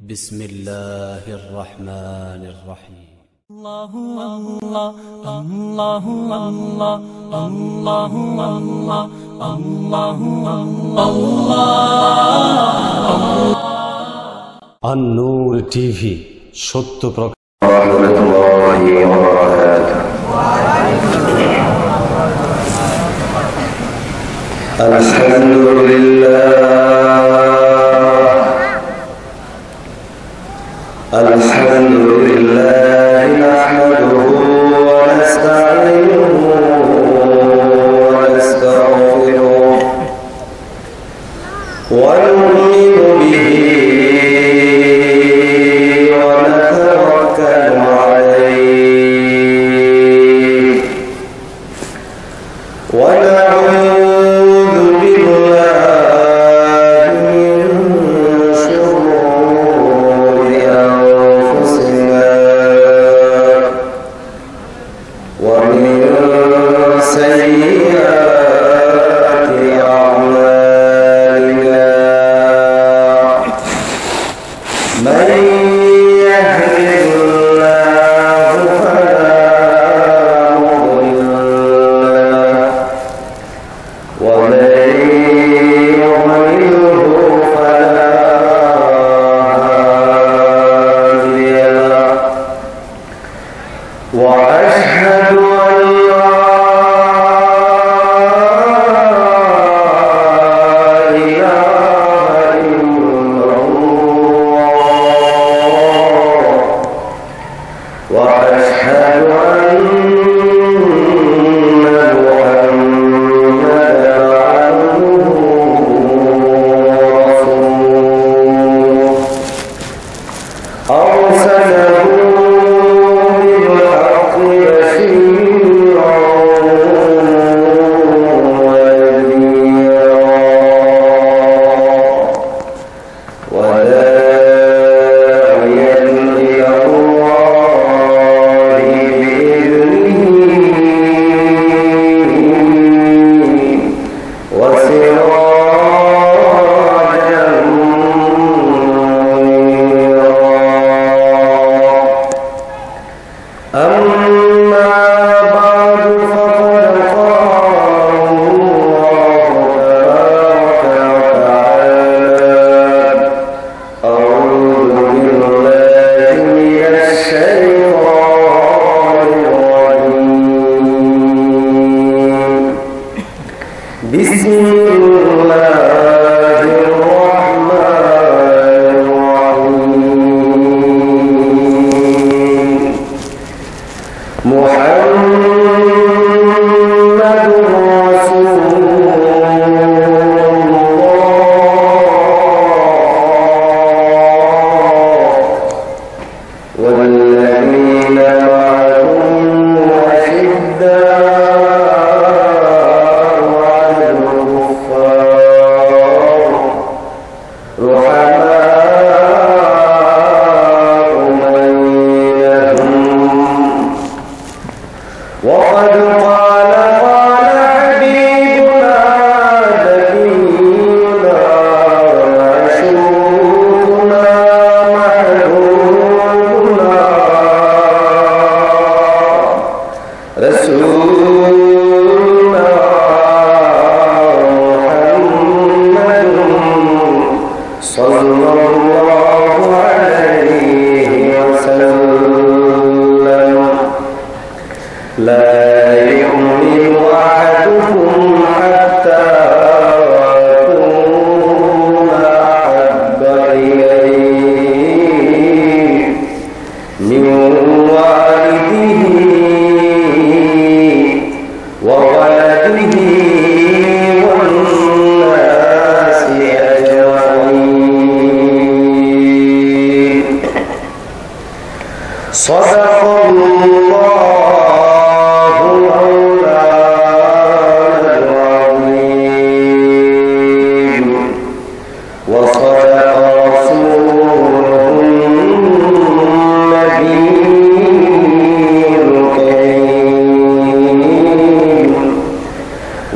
بسم الله الرحمن الرحيم. الله الله الله الله الله الله الله الله النور TV সত্য প্রকাশ। রাহমাতুল্লাহি ওয়া বারাকাতুহু। আলহামদুলিল্লাহ নাহমাদুহু ওয়া নাস্তাঈনুহু ওয়া নাস্তাগফিরুহু ওয়া নু'মিnu বিহি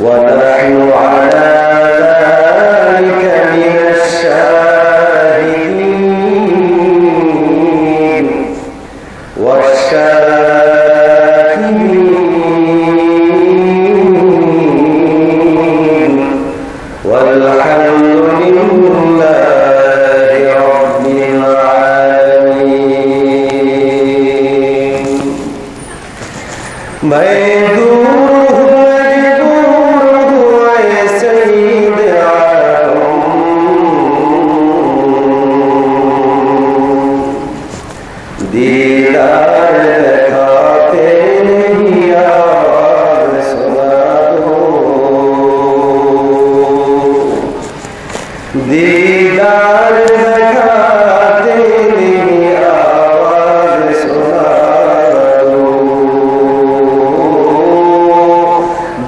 ونحن على ذلك من الشاهدين मैं दूर हूँ मजबूर हूँ ऐ सईद आलम, दीदार दिखाते नहीं आवाज़ सुना दो, दीदार दिखाते नहीं आवाज़ सुना दो,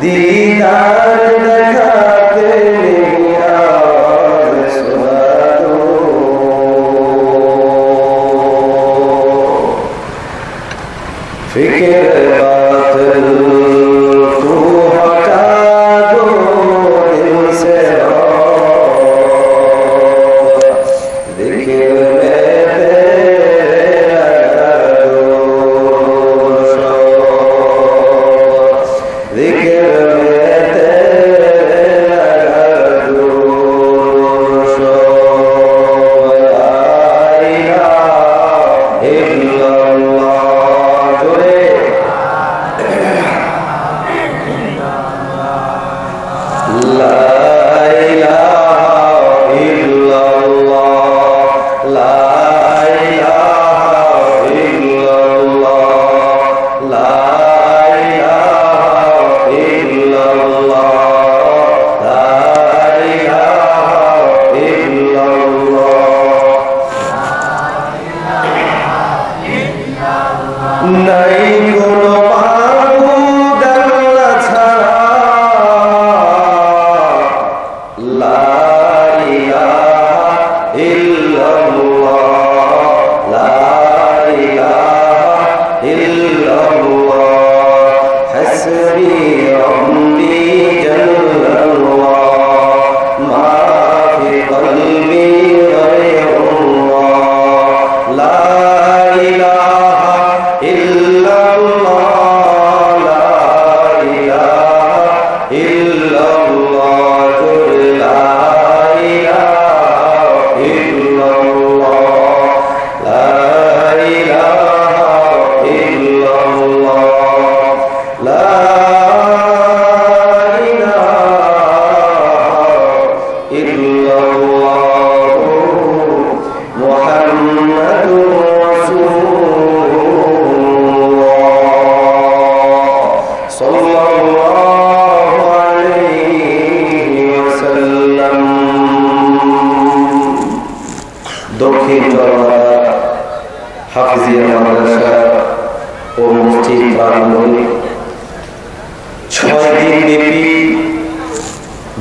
दीदार दिखाते नहीं आवाज़ सुना दो। फिक्र बातिल तू हटा दो दिल से, जिक्र में तेरा दोष, जिक्र में तेरा दोष, ला इलाहा इल्लल्लाह। नहीं कोनो माबूद अल्लाह छड़ा, ला इलाहा इल्लल्लाह, ला इलाहा इल्लल्लाह, हस्बी रब्बी जल्लल्लाह, मा फी क़ल्बी गैरुल्लाह, ला इलाहा দক্ষিণ চরমারা হাফিজিয়া মাদ্রাসা ও মসজিদ প্রাঙ্গণে 6 দিন ব্যাপী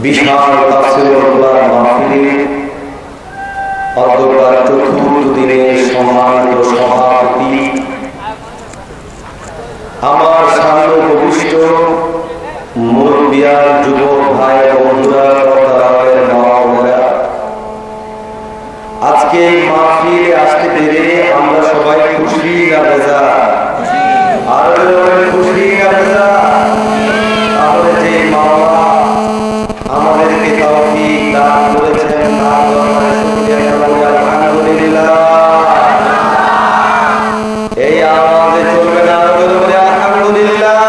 বিশাল তাফসীরুল কোরআন মাহফিলে অধ্যকার চতুর্থ দিনের সম্মানিত সভাপতি, আমার সামনে উপবিষ্ট মুরব্বিয়ান যুবক ভাই বন্ধুরা, পর্দার মা-বোনেরা, আজকে এই মাহফিলে আসতে পেরে আমরা সবাই খুশি না বেজার? আর খুশি না বেজার? তাহলে যে মাওলা আমাদেরকে তাওফীক দান করেছেন তার দরবারে শুকরিয়া জানাই, আলহামদুলিল্লাহ। এই আওয়াজে চলবে না, বলে আলহামদুলিল্লাহ।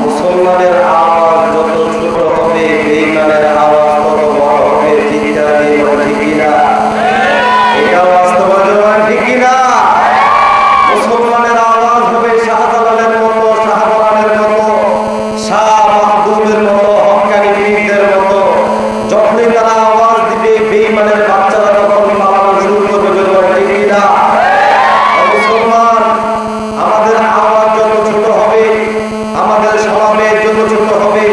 মুসলমানের আওয়াজ যত ছোট হবে, বেঈমানের আওয়াজ তত বড় হবে, চিৎকার দিয়ে বলে ঠিক কিনা? এটা বাস্তবতা ঠিক কিনা? মুসলমানের আওয়াজ হবে শাহজালালের মতো, শাহজালালের মতো, শাহ মাহবুবের মতো, হক্কানি পীরদের মতো। যখনই তারা আওয়াজ দিবে, বেঈমানের বাচ্চারা তখন পালানো শুরু করবে, বলে ঠিক কিনা? মুসলমান, আমাদের আওয়াজ যত ছোট হবে, আমাদের স্বভাবের যত ছোট হবে,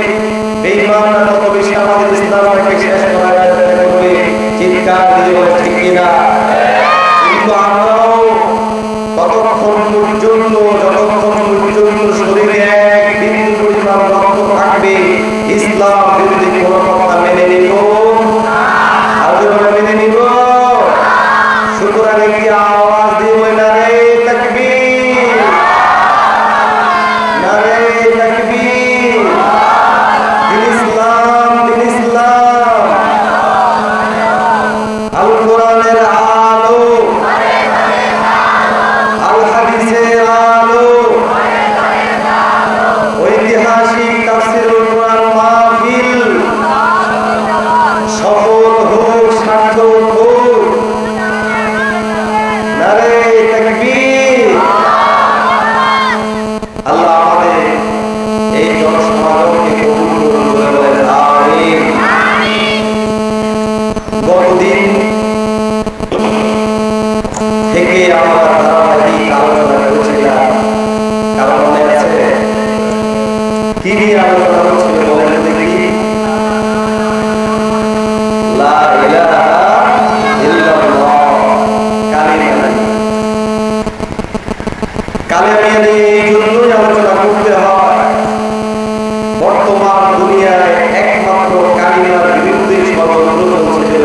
বেঈমানরা তত বেশি আমাদের ইসলামকে শেষ করার চেষ্টা করবে, চিৎকার দিয়ে বলে ঠিক কিনা? কিন্তু আমরাও যতক্ষণ পর্যন্ত শরীরে এক বিন্দু পরিমাণ রক্ত থাকবে, ইসলাম বিরোধী কোনো কথা মেনে নিব মেনে নিব। সুতরাং একটি আওয়াজ দিয়ে বলে নারে তাকবীর, নারে তাকবীর, দিন ইসলাম, দিন ইসলাম, আল কোরআনের আলো, থেকে আমরা ধারাবাহিক আলোচনা করছিলাম। কারণ মনে আছে কি নিয়ে আলোচনা করছিল বলেন দেখি? লা ইলাহা ইল্লাল্লাহ, কালিমা। কালিমা নিয়ে এই জন্যই আলোচনা করতে হয়, বর্তমান দুনিয়ায় একমাত্র কালিমার বিরুদ্ধে ষড়যন্ত্র চলছে।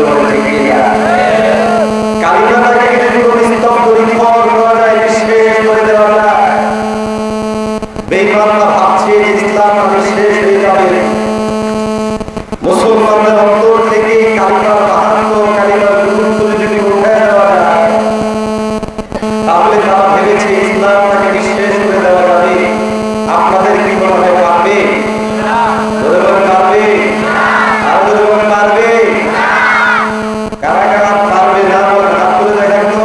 কালিমাটাকে যদি কোনো স্তব্ধ নির্ভর করা যায়, শেষ করে দেওয়া যায়। বেঈমানরা ভাবছে ইসলাম শেষ হয়ে যাবে। মুসলমানদের অন্তর থেকে কালিমার মাহাত্ম্য, কালিমার গুরুত্ব যদি উঠে দেওয়া যায়, তাহলে তারা ভেবেছে ইসলামটাকে শেষ করে দেওয়া যাবে। আপনাদের কি মনে হয় পারবে? পারবে? আর পারবে? কারা কারা পারবে না হাত তুলে দেখেন তো।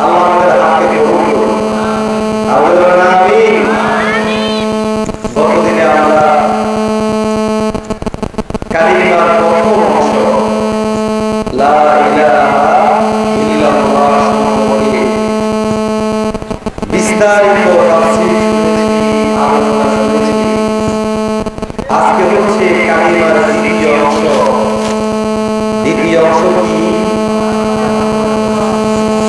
আল্লাহ আমাদের হাতকে কবুল করুন। গতদিনে আমরা কালিমার প্রথম অংশ লা ইলাহা ইল্লাল্লাহ সম্পর্কে বিস্তারিত তাফসীর শুনেছি, আলোচনা শুনেছি। আজকে হচ্ছে কালিমার দ্বিতীয় অংশ। দ্বিতীয় অংশ কি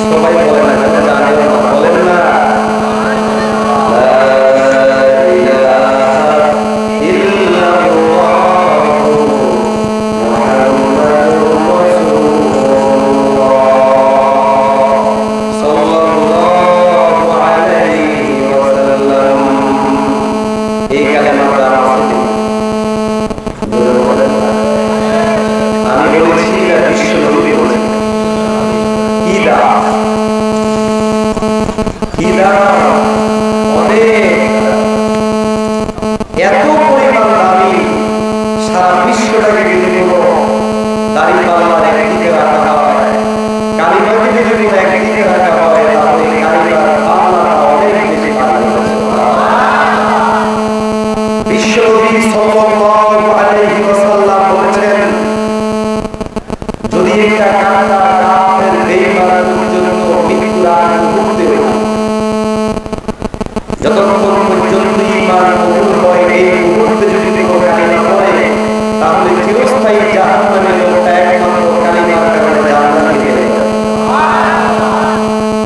সবাই বলেন না, জানেন না, বলেন না। এই কালেমাটা আমি বলেছি না, বিশ্ব নবী বলেছেন। কি দাম, কি দাম, অনেক, এত পরিমাণ দামি। সারা বিশ্বটাকে যদি কোনো দাড়ি পাল্লার একদিকে রাখা হয়, কালিমাকে যদি কোনো একদিকে রাখা হয়, তাহলে কালিমার পাল্লাটা অনেক বেশি ভারী। বিশ্বনবী সাল্লাল্লাহু আলাইহি ওয়াসাল্লাম বলেছেন, যদি একটা কাঁটা কাফের বেঈমানের জন্য মৃত্যুর আগ মুহূর্তে, যতক্ষণ পর্যন্ত ঈমান কবুল হয়, এই মুহূর্তে যদি কোনো কালিমা পড়ে, তাহলে চিরস্থায়ী জাহান্নামের লোকটা একমাত্র কালিমার কারণে জাহান্নামে গেলে।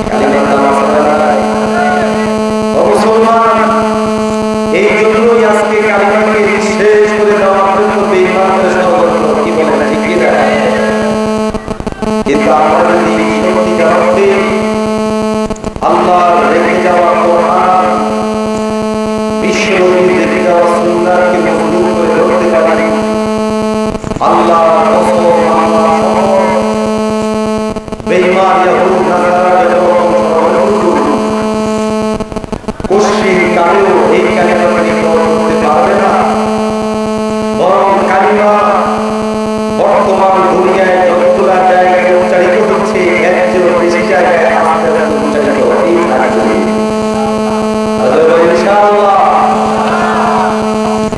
কালিমার নাম আছে না? ও মুসলমান, এই জন্যই আজকে কালিমাকে শেষ করে দেওয়ার জন্য বেঈমানদের ষড়যন্ত্র। কি বলেন, ঠিক কি না? কিন্তু আমরা যদি সত্যিকার অর্থে আল্লাহর রেখে যাওয়া কোরআন, বিশ্বনবীর রেখে যাওয়া সুন্নাহকে মজবুত করে ধরতে পারি, আল্লাহর কসম, আল্লাহর শপথ, বেঈমান ইহুদ নাসারা যখন ষড়যন্ত্র কশিন কালেও এই কালিমাকে করতে পারবে না। বরং কালিমা বর্তমান দুনিয়ায় যতগুলা জায়গায় উচ্চারিত হচ্ছে, এর চেয়ে বেশি জায়গায় আস্তে আস্তে উচ্চারিত হতেই থাকবে ইনশাআল্লাহ।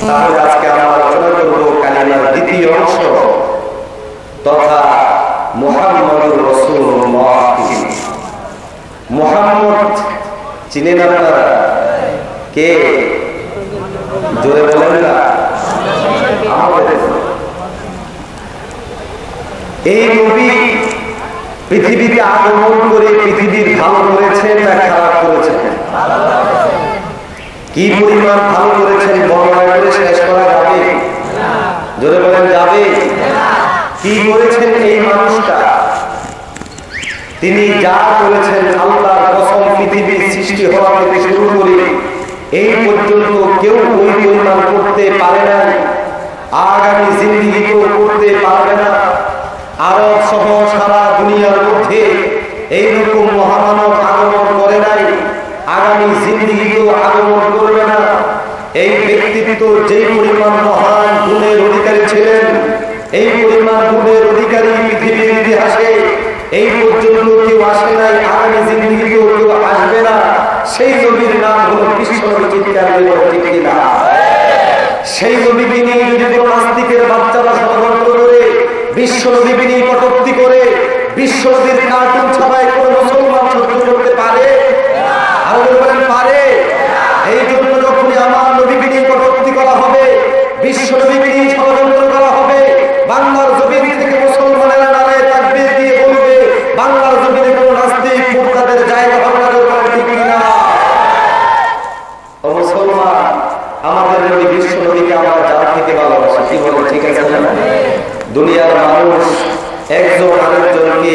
তাহলে আজকে আমরা আলোচনা করব কালিমার দ্বিতীয় অংশ, তথা মুহাম্মদুর রাসূলুল্লাহ। মুহাম্মদ চিনেন আপনারা? কে? জোরে বলেন না। এই নবী পৃথিবীতে আগমন করে পৃথিবীর ভালো করেছেন না খারাপ করেছেন? কি পরিমাণ ভালো করেছেন বর্ণনা করে শেষ করা যাবে? জোরে বলেন, যাবে? কি করেছেন এই মানুষটা? তিনি যা করেছেন, আল্লাহর কসম, পৃথিবীর সৃষ্টি হওয়া থেকে শুরু করে এই পর্যন্ত কেউ ওই পরিমাণ করতে পারে না, আগামী জিন্দেগিতেও করতে পারবে না। আরব সহ সারা দুনিয়ার মধ্যে এইরকম মহামানব আগমন করে নাই, আগামী জিন্দেগিতেও আগমন করবে না। এই ব্যক্তিত্ব যে পরিমাণ মহান গুণের অধিকারী ছিলেন, এই পরিমাণ গুণের অধিকারী পৃথিবীর ইতিহাসে এই পর্যন্ত কেউ আসে নাই, আগামী জিন্দেগিতেও কেউ আসবে না। সেই নবীর নাম হলো বিশ্বনবী। চিৎকার করে ঠিক কিনা? সেই নবীকে নিয়ে যদি কোনো নাস্তিকের বাচ্চারা ষড়যন্ত্র করে বিশ্বনবীকে নিয়ে কটূক্তি বিশ্বনবীর কার্টুন ছাড়াই কোন মুসলমান সহ্য করতে পারে? আর বলেন পারে? এই জন্য যখনই আমার নবীকে নিয়ে কটূক্তি করা হবে, বিশ্বনবীকে নিয়ে ষড়যন্ত্র করা হবে, বাংলার জমিন থেকে মুসলমানেরা নারায়ে তাকবীর দিয়ে বলবে বাংলার জমিনে কোন নাস্তিক মুরতাদের জায়গা হবে না। ঠিক কিনা? ও মুসলমান, আমাদের নবী বিশ্বনবীকে আমরা জান থেকে ভালোবাসি। কি বলেন? ঠিক আছে না? দুনিয়ার মানুষ একজন আরেকজনকে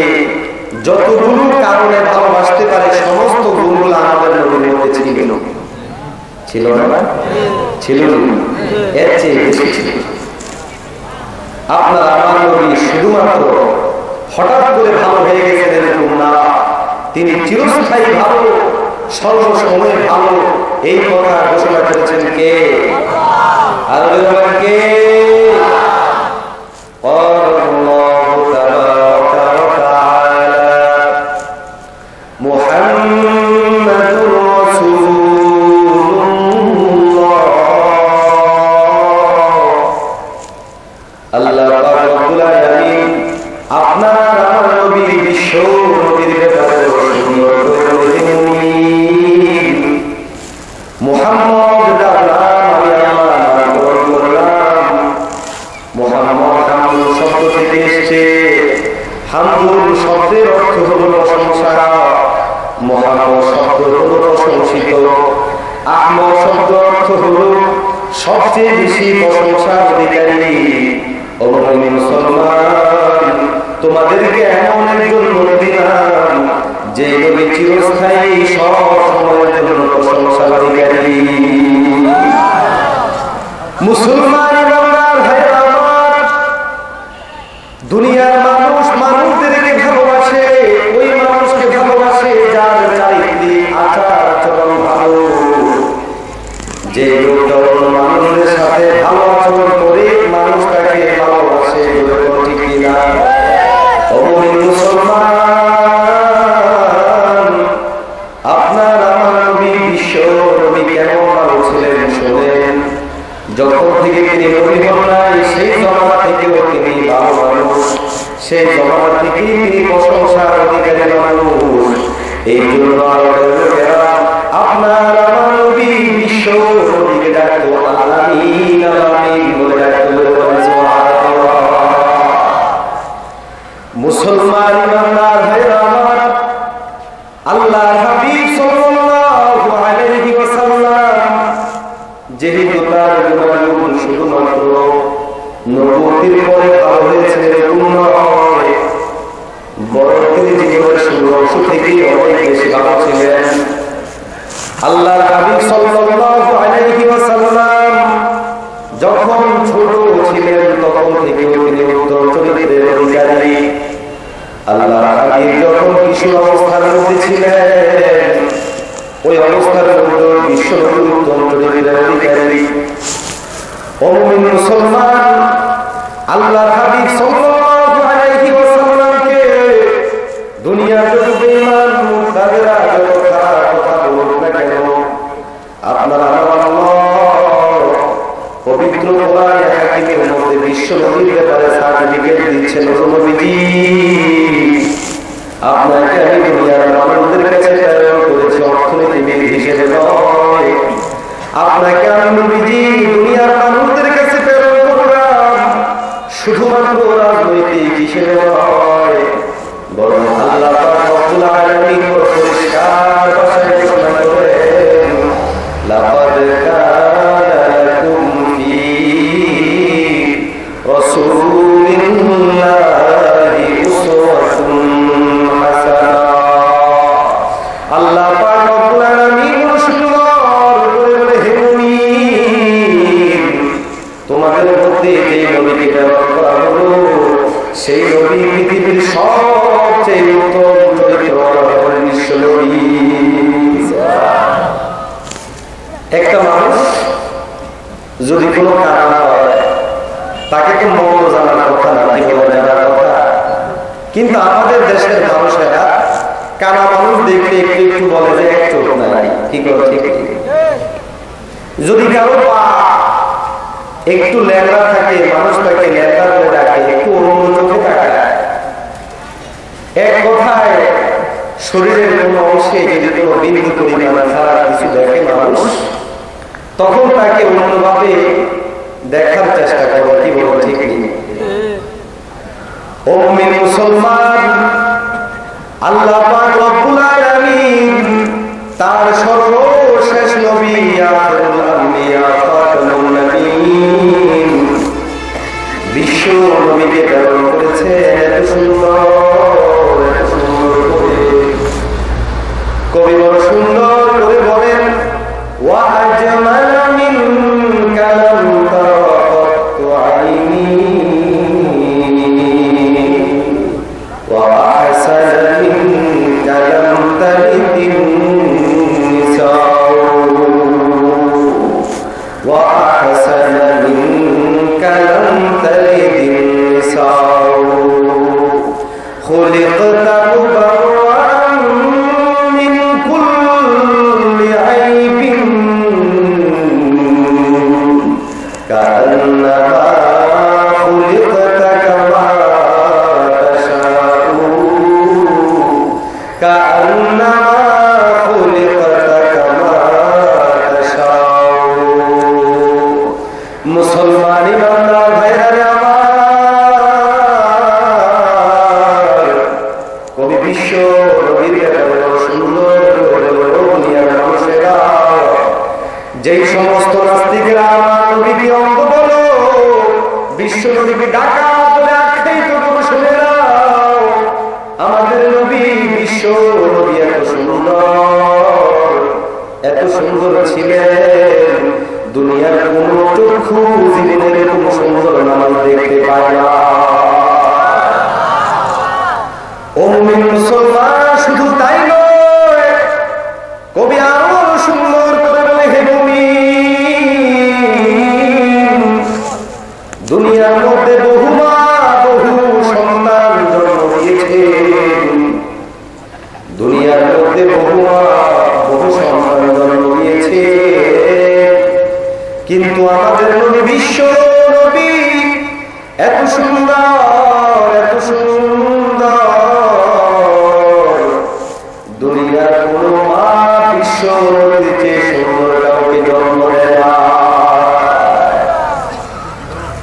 যতগুলো কারণে ভালোবাসতে পারে সমস্ত গুণগুলো আমাদের নবীর মধ্যে ছিল। ছিল না? ছিল এর চেয়ে বেশি ছিল। আপনার আমার নবী শুধুমাত্র হঠাৎ করে ভালো হয়ে গেছেন এরকম না, তিনি চিরস্থায়ী ভালো, সর্বসময় ভালো, এই কথা ঘোষণা করেছেন কে? আর কে? সবচেয়ে বেশি প্রশংসার অধিকারী। ও মুসলমান, তোমাদেরকে এমন একজন নবী দিলাম যে নবী চিরস্থায়ী, সব সময়ের জন্য প্রশংসার অধিকারী। মুসলমান ইমানদার ভাইরা আমার, দুনিয়ার মানুষ মানুষদেরকে ভালোবাসে, ওই মানুষকে ভালোবাসে যার চারিত্রিক আচার আচরণ ভালো। যে লোকটা অন্য মানুষের সাথে ভালো আচরণ করে মানুষ তাকে ভালোবাসে। ঠিক কিনা? মুসলমান, আপনার আমার নবী বিশ্ব নবী কেন ভালো ছিলেন শোনেন। যখন থেকে তিনি নবী হন নাই সেই জমানা থেকেও তিনি ভালো মানুষ, সেই জমানা থেকেই তিনি প্রশংসার অধিকারী মানুষ। এই জন্য আপনার আমার নবী বিশ্ব নবীকে ডাকতো আলামিন আলামিন বলে ডাকতো। মুসলমান ইমানদার ভাইরা আমার, আল্লাহর হাবিব সাল্লাল্লাহু আলাইহি ওয়াসাল্লাম যেহেতু তার জীবন শুধুমাত্র নবুয়তের পরে ভালো হয়েছে এরকম নয়, বরং তিনি জীবনের শুরু অংশ থেকেই অনেক বেশি ভালো ছিলেন। আল্লাহর হাবিব সাল্লাল্লাহু আলাইহি ওয়াসাল্লাম যখন ছোট ছিলেন তখন থেকে তিনি উত্তম চরিত্রের অধিকারী। আল্লাহর হাবিব যখন কিশোর অবস্থার মধ্যে ছিলেন ওই অবস্থার মধ্যে বিশ্বনবী উত্তম চরিত্রের অধিকারী। ও মুমিন মুসলমান, আল্লাহর হাবিব সাল্লাল্লাহু আলাইহি ওয়াসাল্লামকে দুনিয়ার যত বেঈমান মুতাবেরা যত খারাপ কথা বলুক না কেন, আপনারা পবিত্র কোরআনে হাকিমের মধ্যে বিশ্বনবীর ব্যাপারে সার্টিফিকেট দিচ্ছেন। নবীজি, আপনাকে আমি দুনিয়ার মানুষদের কাছে প্রেরণ করেছি অর্থনীতিবিদ হিসেবে নয়, আপনাকে আমি নবীজি দুনিয়ার মানুষদের কাছে প্রেরণ করলাম শুধুমাত্র রাজনৈতিক হিসেবে নয়, বরং আল্লাহ পাক রব্বুল আলামিন পরিষ্কার ভাষায় ঘোষণা করেন, লাকাদ কানা লাকুম ফী রাসূলিল্লাহি উসওয়াতুন হাসানাহ। আল্লাহ পাক রব্বুল আলামিন সুন্দর করে বলে, হে মুমিন, তোমাদের মধ্যে যে নবীকে প্রেরণ করা হলো সেই নবী পৃথিবীর সবচেয়ে উত্তম চরিত্রবান বিশ্ব নবী। একটা মানুষ যদি কোনো কারণ হয় তাকে তো মন্দ জানার কথা না, কি বলে জানার কথা। কিন্তু আমাদের দেশের মানুষেরা কানা মানুষ দেখলে একটু একটু বলে যে এক চোখ নাই, কি করে? ঠিক যদি কারো পা একটু ল্যাংড়া থাকে মানুষ তাকে ল্যাংড়া বলে ডাকে, একটু অন্য চোখে তাকায়। এক শরীরের কোনো অংশে যদি কোনো বিন্দু পরিমাণ খারাপ কিছু দেখে মানুষ, তখন তাকে অন্যভাবে দেখার চেষ্টা করে। কি বলো ঠিক নেই? ও মুসলমান, আল্লাহ পাক রব্বুল আলামিন তার সর্বশেষ নবী আখিরুল আম্বিয়া খাতামুন নবিয়্যিন বিশ্ব নবীকে প্রেরণ করেছেন। এত সুন্দর করে কবি বড় সুন্দর করে বলেন, ওয়া আজমাল মিন কালাম তারাকাতু আইনি ওয়া আহসান মিন কালাম তারিদিন নিসাউ ওয়া আহসান মিন কালাম তারিদিন নিসাউ খুলিকতা মুবাররান মিন কুল্লি আইবিন কান্নামা খুলিকতা কামা তাশাউ কান্নামা খুলিকতা কামা তাশাউ। মুসলমান ইমানদার ভাইরা আমার, কবি বিশ্ব নবীর সুন্দর মানুষেরা যেই সমস্ত নাস্তিকেরা আমার নবীকে অন্ধ বলো, বিশ্ব নবীকে ডাকা বলে আখ্যায়িত করে শুনে নাও। আমাদের নবী বিশ্ব নবী এত সুন্দর ছিলেন, দুনিয়ার কোন চক্ষু জীবনের এরকম সুন্দর নাম দেখতে পায় না। ও মুসলমান, শুধু তাই নয়, কবি আরো সুন্দর করে বলে, হে মুমিন, দুনিয়ার মধ্যে বহু মা বহু সন্তান জন্ম দিয়েছেন, দুনিয়ার মধ্যে বহু মা বহু সন্তান জন্ম দিয়েছে, কিন্তু আমাদের নবী বিশ্ব নবী এত সুন্দর এত সুন্দর, দুনিয়ার কোন মা বিশ্ব নবীর চেয়ে সুন্দর কাউকে জন্ম দেয় না।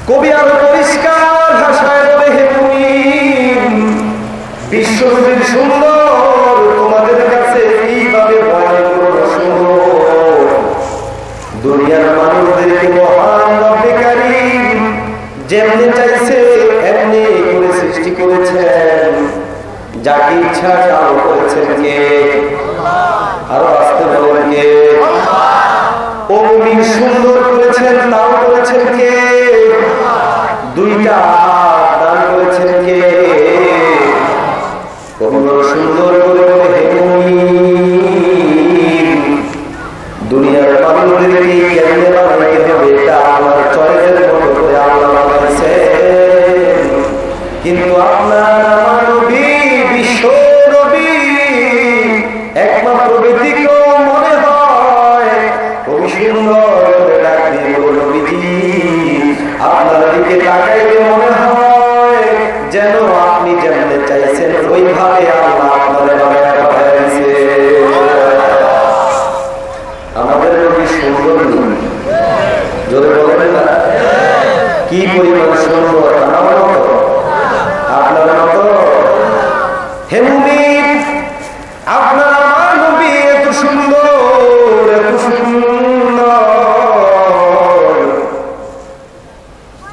কবি আরো পরিষ্কার ভাষায় বলে, হে মুমিন, বিশ্ব নবীর সুন্দর তোমাদের কাছে এইভাবে ভয়ঙ্কর সুন্দর, দুনিয়ার মানুষদেরকে মহান রব্বে কারীম যেমনি চাইছে এমনি করে সৃষ্টি করেছেন, যাকে ইচ্ছা তাও করেছেন কে? আরো আসতে বলেন কে? ও মুমিন, সুন্দর করেছেন তাও করেছেন কে? দুইটা হাত দান করেছেন কে? সুন্দর করে বলে, হে মুমিন, দুনিয়ার মানুষদেরকে কেমনে বানাইতে হবে এটা আমার চয়েসের মতো করে আল্লাহ বানাইছেন, কিন্তু আপনার আমার নবী বিশ্ব নবী একমাত্র ব্যতিক্রম মনে হয়। খুবই সুন্দর করে ডাক দিয়ে বলল, নবীজি, আপনার দিকে তাকাইলে মনে হয় যেন আপনি যেমনে চাইছেন ওইভাবে আল্লাহ আপনাদের বানাইয়া পাঠাইছে। আমাদের নবী সুন্দর নেই, জোরে বলবেন না? কি পরিমাণ সুন্দর! আমার মতো, আপনার মতো? হে মুমিন, আপনার আমার নবী এত সুন্দর এত সুন্দর,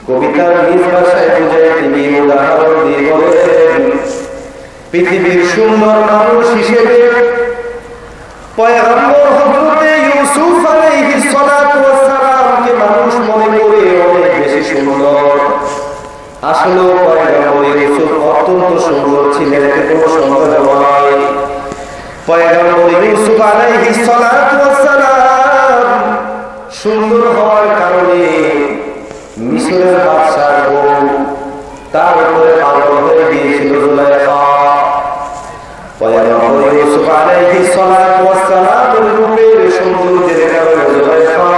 কবিতার নিজ ভাষায় বুঝে তিনি উদাহরণ দিয়ে বলেন, পৃথিবীর সুন্দর মানুষ হিসেবে পয়গম্বর হযরতে ইউসুফ আলাইহিস সালাতু ওয়াস সালামকে মানুষ মনে করে অনেক বেশি সুন্দর। আসলে পয়গম্বর ইউসুফ অত্যন্ত সুন্দর ছিলেন, এতে কোনো সন্দেহ নাই। পয়গম্বর ইউসুফ আলাইহিস সালাতু ওয়াস সালাম সুন্দর হওয়ার কারণে মিশরের বাদশার বউ তার উপরে পাগল হয়ে গিয়েছিল জুলাইখা। পয়গম্বর ইউসুফ আলাইহিস সালাতু ওয়াস সালামের রূপের সৌন্দর্যের কারণে জুলাইখা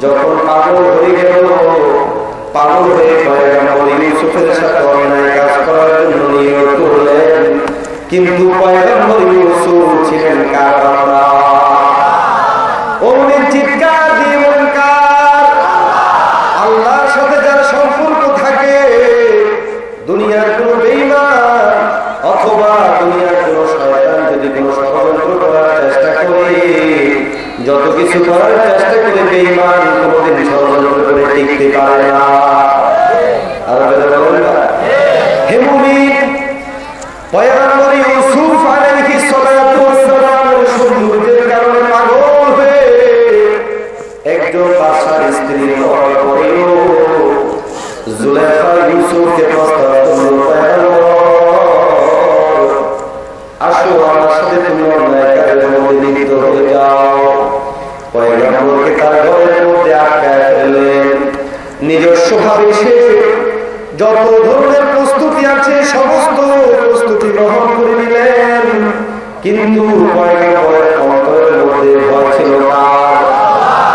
যখন পাগল হয়ে গেল, পাগল হয়ে পয়গম্বর ইউসুফের সাথে অন্যায় কাজ করার জন্য নিয়ত করলেন, কিন্তু পয়গম্বর ইউসুফ ছিলেন কার বান্দা? ওমনি চিৎকার দিয়ে বলেন কার? আল্লাহর সাথে যার সম্পর্ক থাকে, দুনিয়ার কোন বেঈমান অথবা দুনিয়ার কোন শয়তান যদি কোন ষড়যন্ত্র করার চেষ্টা করে, যত কিছু করার চেষ্টা করে, বেঈমান কোনদিন ষড়যন্ত্র করে টিকতে পারে না। আর বলেন না, হে মুমিন, পয়গম্বর ইউসুফ আলাইহিস সালাতু ওয়াস সালামের সৌন্দর্যের কারণে পাগল হয়ে একজন বাদশার স্ত্রী হওয়ার পরেও জুলেখা ইউসুফকে প্রস্তাব করল, আসো আমার সাথে তুমি অন্যায় কাজের মধ্যে লিপ্ত হয়ে যাও। পয়গম্বরকে তার ঘরের মধ্যে আটকায় ফেললেন। নিজস্ব ভাবে সে যত ধরনের প্রস্তুতি আছে সমস্ত প্রস্তুতি গ্রহণ করে নিলেন, কিন্তু পয়গম্বরের অন্তরের মধ্যে ভয় ছিল না।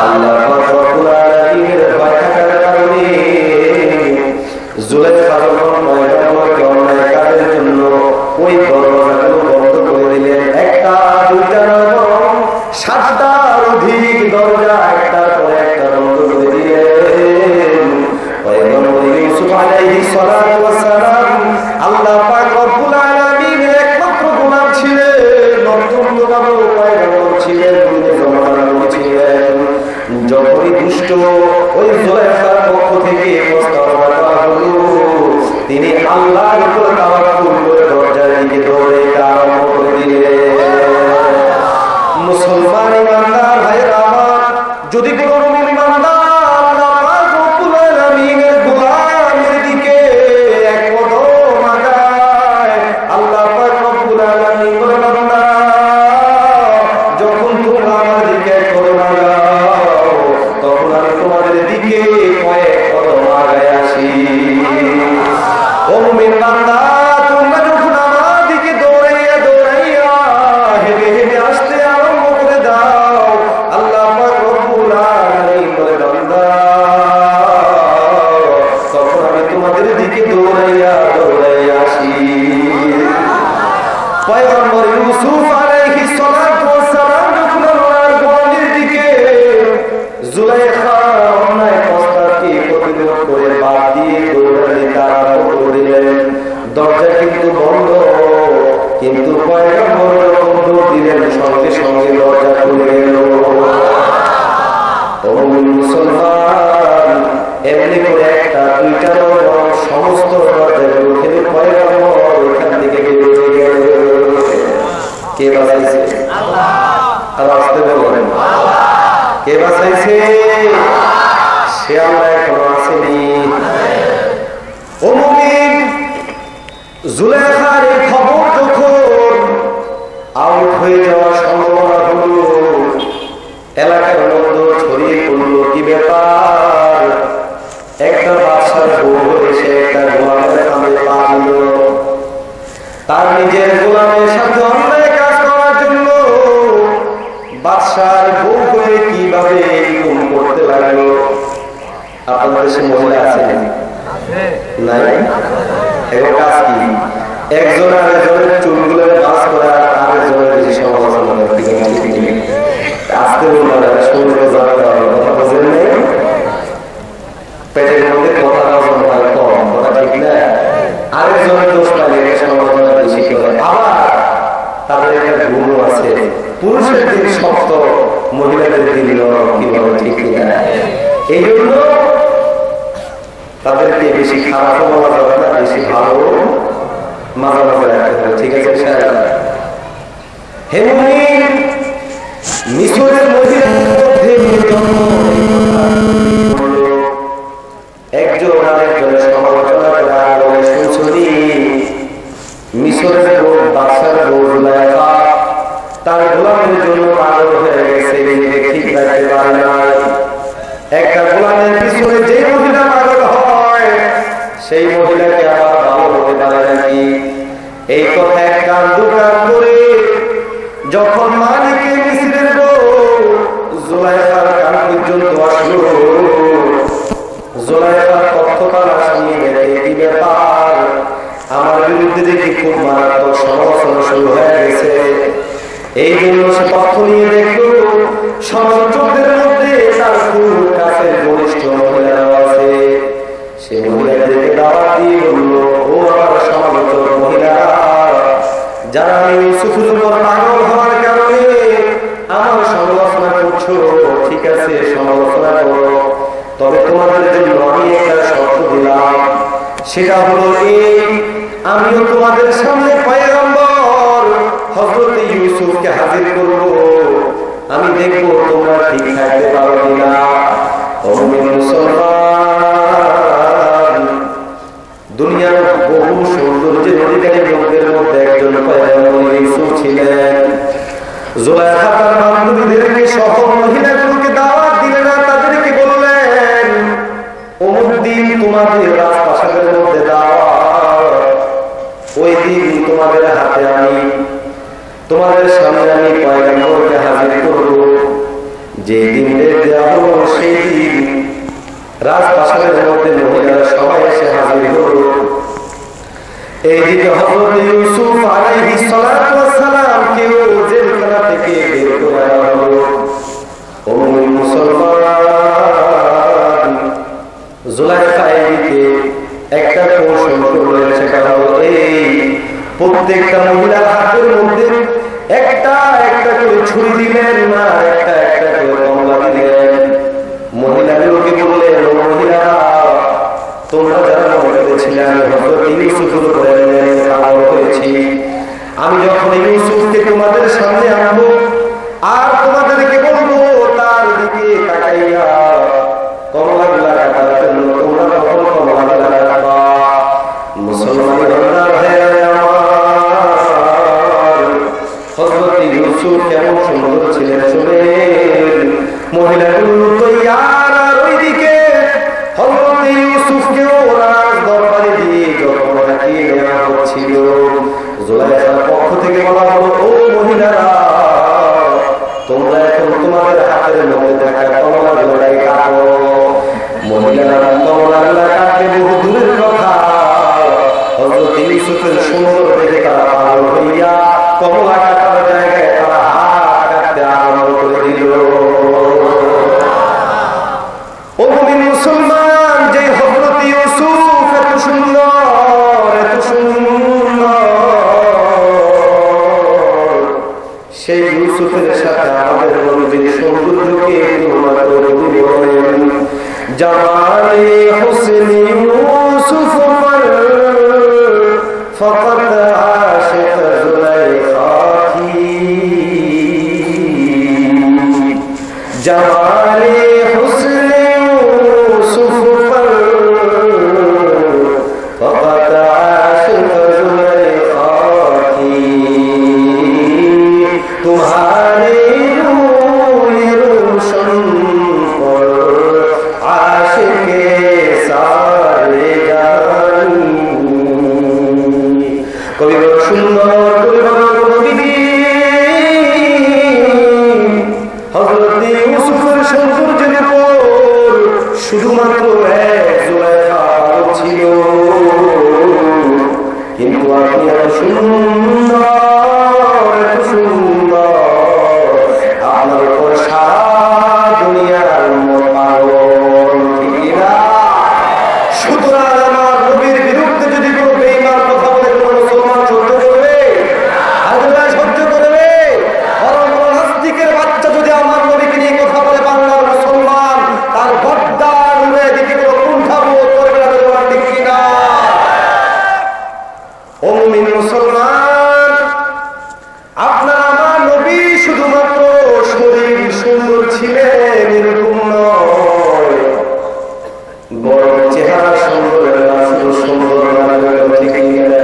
আল্লাহ রাব্বুল আলামিনের ভয় থাকার কারণে জুলেখা যখন পয়গম্বরকে অন্যায় কাজের জন্য ওই দরজাগুলো বন্ধ করে দিলেন, একটা দুইটা নয়, 7টার অধিক দরজা একটার পর একটা বন্ধ করে দিলেন। পয়গম্বর ইউসুফ আলাইহিস সালাতু ওয়াস সালাম আল্লাহ পাক রব্বুল আলামিনের একমাত্র গোলাম ছিলেন, অত্যন্তভাবে পয়গম্বর ছিলেন, জমানার নবী ছিলেন। যখনই দুষ্ট ওই জুলেখার পক্ষ থেকে প্রস্তাব করা হলো, তিনি আল্লাহর উপর তাওয়াক্কুল করে দরজার দিকে দৌড়ে আরম্ভ করে দিলেন। মুসলমান ইমানদার ভাইরা আমার, যদি কোনো মুমিন বান্দা আল্লাহ পাক রব্বুল আলামিনের গোলামের দিকে এক কদম আগায়, আল্লাহ পাক রব্বুল আলামিন বলেন, বান্দা যখন তোমরা আমার দিকে এক কদম আগাও, তখন আমি তোমাদের দিকে কয়েক কদম আগায় আসি। ও মুমিন বান্দা, তোমরা যখন আমার দিকে দৌড়াইয়া দৌড়াইয়া হেঁটে হেঁটে আসতে আরম্ভ করে দাও, আল্লাহ পাক রব্বুল আলামিন বলে, বান্দা তখন আমি তোমাদের দিকে দৌড়াইয়া দৌড়াইয়া আসি। পয়গম্বর ইউসুফ আলাইহিস সালাতু ওয়াস সালাম যখন আল্লাহর গোলামের দিকে জুলেখা অন্যায় প্রস্তাবকে প্রতিরোধ করে বাদ দিয়ে দৌড়াতে আরম্ভ করে দিলেন। দরজা কিন্তু বন্ধ, কিন্তু পয়গম্বর যখন দৌড় দিলেন, সঙ্গে সঙ্গে দরজা খুলে গেল। ও মুসলমান, এমনি করে একটা দুইটা নয়, সমস্ত দরজাগুলো খেলে পয়গম্বর ওখান থেকে বেরিয়ে গেল। কে বাঁচাইছে? আর আসতে বলবেন, কে বাঁচাইছে? সে আমরা এখনো আসেনি। ও মুমিন, জুলেখার এই খবর যখন আউট হয়ে যাওয়ার সম্ভাবনা হলো, এলাকার মধ্যে ছড়িয়ে পড়লো, কি ব্যাপার? একটা বাদশার বউ এসে একটা গোলামের কামে পা দিল। তার নিজের গোলামের সাথে অন্যায় কাজ করার জন্য বাদশার বউ হয়ে কিভাবে এরকম করতে লাগলো। আপনাদের দেশে মহিলা আছে নাই? এর কাজ কি? একজন আরেকজনের চুলগুলোর বাস করা, আরেকজনের বেশি সমালোচনা আসতে বললাম, শুনতে কথা বোঝেন নেই, পেটের মধ্যে কথা কম, কথা ঠিক না। আরেকজনের দোষ পাইলে সমালোচনা বেশি করে। আবার তাদের একটা গুণও আছে, পুরুষের দিন শক্ত, মহিলাদের দিন নরম, কিভাবে ঠিক না। এই জন্য তাদেরকে বেশি খারাপও বলা যাবে না, বেশি ভালো মাঝে মাঝে রাখতে হবে, ঠিক আছে? হে মুমিন, মিশরের মহিলাদের মধ্যে একজন আরেকজনের সমালোচনা করে শুনছনি। মিশরের লোক বাদশার বউ জুলেখা তার গোলামের জন্য পাগল হয়ে গেছে, নিজেকে ঠিক রাখতে পারে না। একটা গোলামের পিছনে যে মহিলা পাগল হয়, সেই মহিলাকে আবার ভালো হতে পারে নাকি? এই কথা এক কান দুকান করে যখন মালিকে মিশরের বউ জুলেখার কান পর্যন্ত আসলো, জুলেখার পক্ষকার আসিয়ে দেখে, কি ব্যাপার? আমার বিরুদ্ধে দেখি খুব মারাত্মক সমালোচনা শুরু হয়ে গেছে। এই জন্য সে তথ্য নিয়ে দেখলো সমালোচকদের মধ্যে তার খুব কাছের ঘনিষ্ঠ মহিলারাও আছে। সে মহিলাদেরকে দাওয়াত দিয়ে বলল, ও আমার সমালোচক মহিলারা, যারা আমি ইউসুফের উপর পাগল হওয়ার কারণে আমার সমালোচনা করছো, ঠিক আছে সমালোচনা করো, তবে তোমাদের জন্য আমি একটা শর্ত দিলাম। সেটা হলো এই, আমিও তোমাদের সামনে পয়গম্বর হযরত ইউসুফকে হাজির করব, আমি দেখবো তোমরা ঠিক থাকতে পারো কিনা। ও মুসলমান, দুনিয়ার বহু সৌন্দর্যের অধিকারী লোকদের মধ্যে একজন পয়গম্বর ইউসুফ ছিলেন। জুলাইখা তার বান্ধবীদেরকে সহ মহিলাগুলোকে দাওয়াত দিলেন, না তাদেরকে বললেন, অমুক দিন তোমাদের রাজপ্রাসাদের মধ্যে দাওয়াত, ওই দিন তোমাদের হাতে আমি, তোমাদের সামনে আমি পয়গম্বরকে হাজির করব। যে দিন দেওয়া হলো সেই দিন রাজপ্রাসাদের মধ্যে মহিলারা সবাই এসে হাজির হলো। এইদিকে হযরত ইউসুফ আলাইহিস সালাতু ওয়াস সালাম কেউ জেলখানা থেকে বের করে আনা হলো। ও মুসলমান, জুলাইখা এদিকে একটা কৌশল করলেন, সেটা হলো এই, প্রত্যেকটা মহিলার হাতের মধ্যে একটা একটা করে ছুরি দিলেন, না একটা একটা করে কমলা দিলেন। মহিলাগুলোকে বললেন, ও মহিলারা, তোমরা যারা মনে করেছিলে আমি হযরত ইউসুফের উপরে পাগল হয়েছি, আমি যখন ইউসুফকে তোমাদের সামনে আনবো আর তোমাদেরকে বলবো তার দিকে তাকাইয়া কমলাগুলা কাটার জন্য তোমরা তখন কমলাগুলা কাটবা। মুসলমানেরা হযরত ইউসুফ কেমন সুন্দর ছিলেন শুনেন। মহিলাগুলো তৈয়ার, আর ওইদিকে হযরত ইউসুফকেও রাজ দরবারে দিয়ে যখন হাঁটিয়ে নেওয়া হচ্ছিল, জুলাইখার পক্ষ থেকে বলা হলো, ও মহিলারা, তোমরা এখন তোমাদের হাতের মধ্যে থাকা কমলাগুলাই কাটো। মহিলারা কমলাগুলা কাটবে বহু দূরের কথা, হযরত ইউসুফের সুন্দর দেখে তারা পাগল হইয়া কমলা কাটার জায়গায় তারা হাত কাটতে আরম্ভ করে দিল। ও মুমিন মুসলমান, যে হযরত ইউসুফ এত সুন্দর, এত সুন্দর, সেই ইউসুফের সাথে আমাদের নবীর সৌন্দর্যকে তুলনা করে দিলেন। জামালে হুসনি ইউসুফ ফাকাত আশিক জুলাইখা কি, জামালে হুসনি ইউসুফ ফাকাত আশিক জুলাইখা কি, तुम्हारे रोशन पर आशिके सारे जानी। कवि बड़ सुंदर, कवि बड़ कवि, हजरत यूसुफের সৌন্দর্যের উপর শুধুমাত্র এক জুলাইখা ছিল, কিন্তু আপনি এত সুন্দর, এত সুন্দর, আপনার উপর সারা দুনিয়ার পাগল, ঠিক না? সুতরাং আমার নবীর বিরুদ্ধে যদি কোনো বেঈমান কথা বলে কোনো মুসলমান সহ্য করবে? আল্লাহ সহ্য করবে? বরং কোনো নাস্তিকের বাচ্চা যদি আমার নবীকে নিয়ে কথা বলে বাংলার মুসলমান, তার গর্দান উড়ে দিকে কোনো কুণ্ঠাবোধ করবে না, ঠিক কিনা? ও মুমিন মুসলমান, আপনার আমার নবী শুধুমাত্র শরীর সুন্দর ছিলেন এরকম নয়, বড় চেহারা সুন্দর না, শুধু সুন্দর ঠিক না।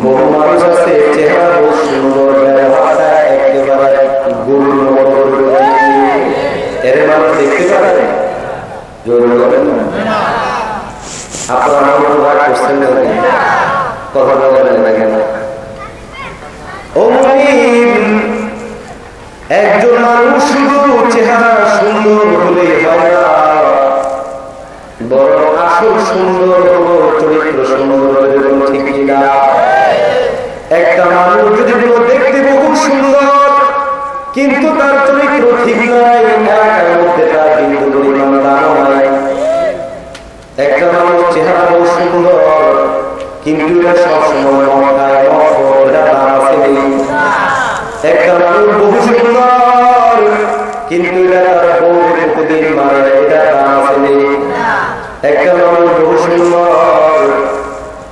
বহু মানুষ আছে চেহারা বহু সুন্দর, ব্যবহারটা একেবারে গরুর মতো, এর মানুষ দেখতে পারে জরুরি বলেন না। আপনারা আমার রাগ করছেন না, কথা বলেন না কেন? একজন মানুষ শুধু চেহারা সুন্দর হলে হয় না, বরং আসল সুন্দর হলো চরিত্র সুন্দর, ঠিক না? সবসময় মক্কায় এটা দাম আছে একটা মানুষ বহু সুন্দর কিন্তু এটা তার বউর প্রতিদিন মানে এটা দাম আছে একটা মানুষ বহু সুন্দর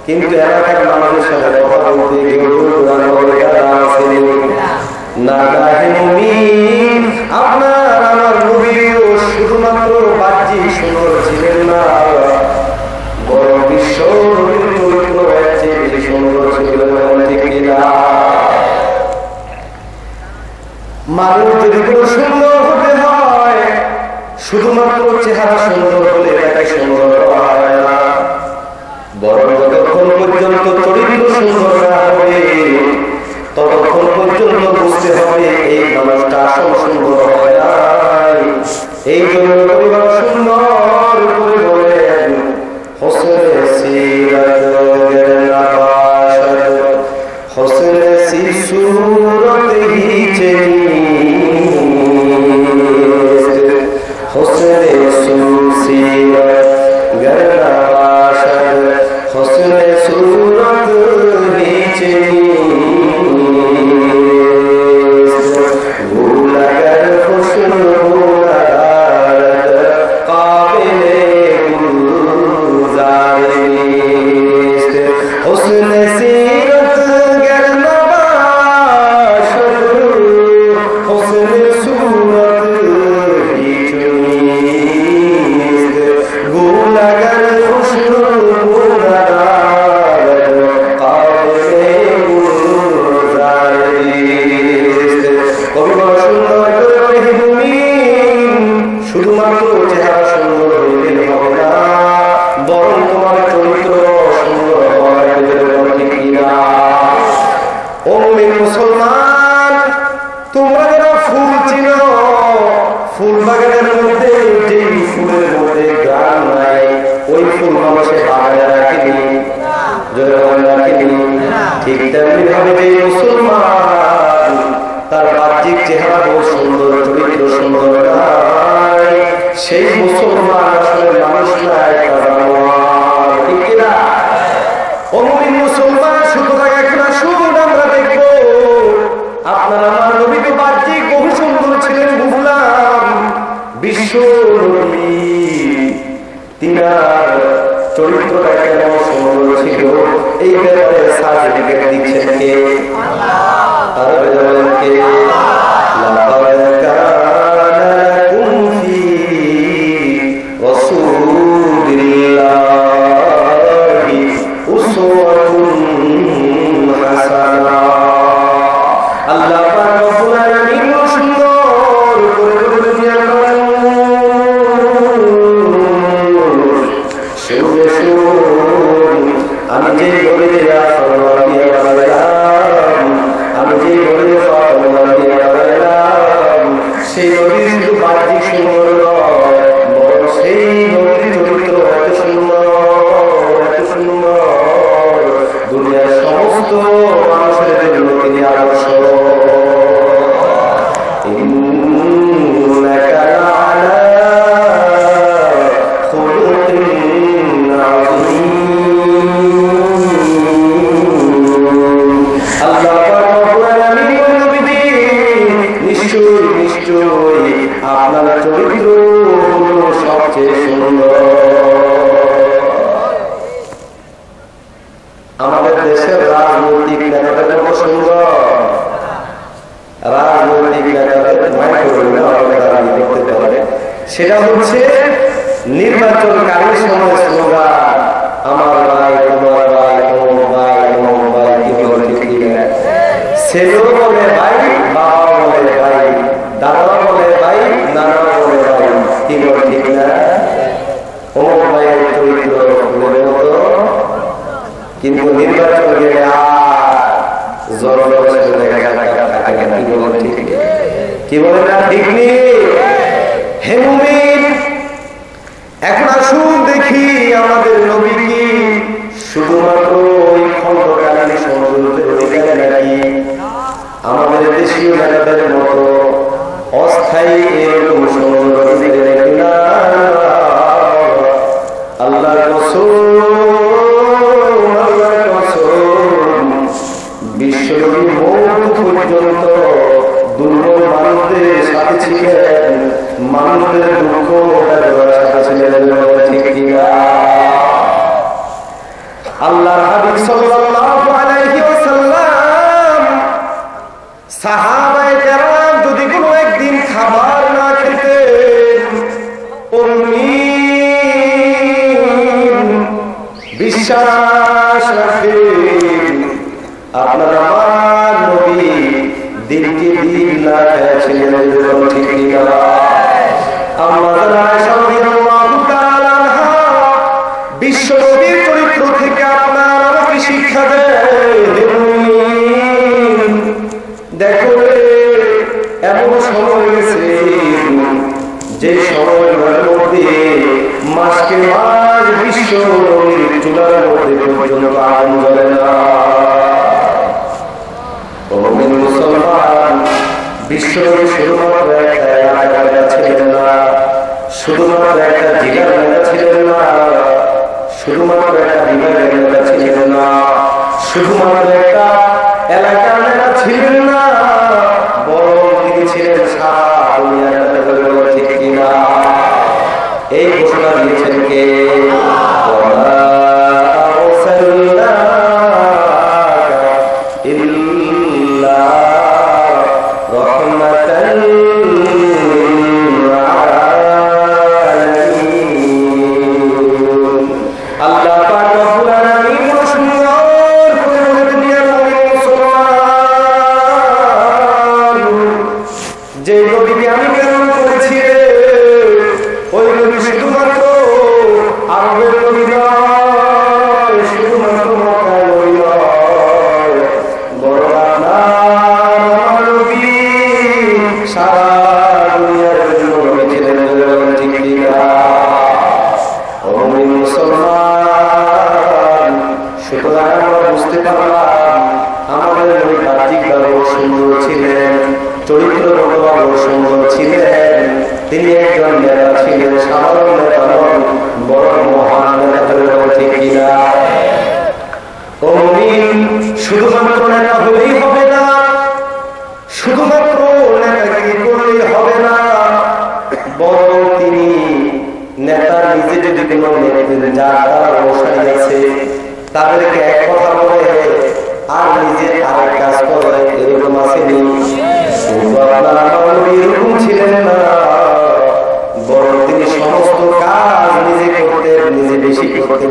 কিন্তু এলাকার মানুষের সাথে কথা বলতে এটা দাম আছে না মুমিন আপনার আমার নবীও শুধুমাত্র বাহ্যিক সুন্দর ছিলেন না বড় বিশ্ব সুন্দর ছিলেন ঠিক কিনা মানুষ যদি কোনো সুন্দর হতে হয় শুধুমাত্র চেহারা সুন্দর হলে এটাকে সুন্দর হয় না বরং যতক্ষণ পর্যন্ত চরিত্র সুন্দর না হবে ততক্ষণ পর্যন্ত বুঝতে হবে এই মানুষটা আসল সুন্দর হয় না এই জন্য পরিবার সুন্দর করে বলেন হোসেন সিরাত হোসেন সি সুরত হি হোসেন সুসিরত গরবাশদ হোসেন সুরত হি গুলাগার হোসেন গুলাগার কাবিলে গুলজারিস্ত হোসেন সিরত গরবাশদ হোসেন সুরত হি গুলাগার হোসেন গুলাগার কাবিলে গুলজারিস্ত কবি বড় সুন্দর করে মুমিন শুধুমাত্র চেহারা সুন্দর হইলে হবে না বরং তোমার চরিত্র সুন্দর হয় ঠিক কিনা ও মুমিন মুসলমান তোমরা যারা ফুল চিনো ফুল বাগানের মধ্যে যে ফুলের মধ্যে গান নাই ওই ফুল মানুষে বাগানে রাখেনি যদি রাখেনি ঠিক তেমনি ভাবে যে মুসলমান তার বাহ্যিক চেহারা বহু সুন্দর চরিত্র সুন্দর নাই সেই মুসলমান আসলে মানুষ নাই ঠিক কিনা ও মুমিন মুসলমান সুতরাং এখন আসুন আমরা দেখবো আপনার আমার নবী তো বাহ্যিক বহু সুন্দর ছিলেন বুঝলাম বিশ্ব নবী তিনার চরিত্রটা কেমন সুন্দর ছিল এই ব্যাপারে সার্টিফিকেট দিচ্ছেন কে আর বলেন কে লাকাদ কানা লাকুম ফি রাসূলিল্লাহি উসওয়াতুন হাসানাহ আল্লাহ পাক রব্বুল আলামিন সুন্দর করে বলেছেন আমি যে বলে আমি যে বলে সেই নদী শুধু বাহ্যিক সুন্দর নয় বরং সেই নদীর চরিত্র এত সুন্দর দুনিয়ার সমস্ত মানুষের জন্য তিনি আদর্শ আপনার চরিত্র সবচেয়ে সুন্দর আমাদের দেশের রাজনৈতিক নেতাদের কত সুন্দর রাজনৈতিক নেতাদের দেখতে পারে সেটা হচ্ছে নির্বাচনকারীর সময় স্লোগান আমার ভাই তোমার ভাই তোমার ভাই তোমার ভাই কি বলে ঠিক না ছেলেও বলে ভাই বাবা বলে ভাই দাদা বলে ভাই নানা বলে ভাই কি বলে ঠিক না অমুক ভাইয়ের চরিত্র ফুলের মতো কিন্তু নির্বাচন গেলে কি বলে না ঠিক নেই হে মুমিন এখন আসুন দেখি আমাদের নবী কি শুধুমাত্র ওই খণ্ডকালীন সৌন্দর্যের অধিকারী নাকি আমাদের দেশীয় নেতাদের মতো অস্থায়ী এরকম সৌন্দর্য কিনা আল্লাহর কসম বিশ্বনবী মওত পর্যন্ত দুর্বল মানুষদের সাথে ছিলেন, মানুষদের দুঃখ সাথে ছিলেন। ঠিক কিনা? আল্লাহর হাবিব সাল্লাল্লাহু আলাইহি ওয়াসাল্লাম সাহাবায়ে কেরাম যদি কোনো একদিন খাবার না খেতেন, বিশ্বাস রাখেন আপনার আমার নবী দিনকে দিন না খেয়েছিলেন। ঠিক কিনা? আমাদের আয়েশা রাদিয়াল্লাহু তাআলা আনহা বিশ্ব নবীর চরিত্র থেকে আপনার আমাকে শিক্ষা দেন। দেখো এমন সময় গেছে যে সময়ের মধ্যে মাসকে মাস বিশ্ব নবীর চুলার মধ্যে পর্যন্ত আগুন জ্বলে না। ও মুসলমান, বিশ্ব নবী শুধুমাত্র একটা এলাকার নেতা ছিলেন না, শুধুমাত্র একটা জেলার নেতা ছিলেন না, শুধুমাত্র একটা বিভাগের নেতা ছিলেন না, শুধুমাত্র একটা এলাকার নেতা ছিলেন না, বরং তিনি ছিলেন সারা দুনিয়ার নেতা। ঠিক কিনা? এই ঘোষণা দিয়েছেন কে? শুধুমাত্র নেতা হলেই হবে না, শুধুমাত্র নেতাগিরি করলেই হবে না, বরং তিনি নেতার নিজে যদি কোনো নেতৃত্ব যারা অবস্থায় আছে তাদেরকে এক কথা বলে আর নিজে আরেক কাজ করে, এরকম আসেনি? এরকম ছিলেন না, বরং তিনি সমস্ত কাজ নিজে করতেন, নিজে বেশি করতেন।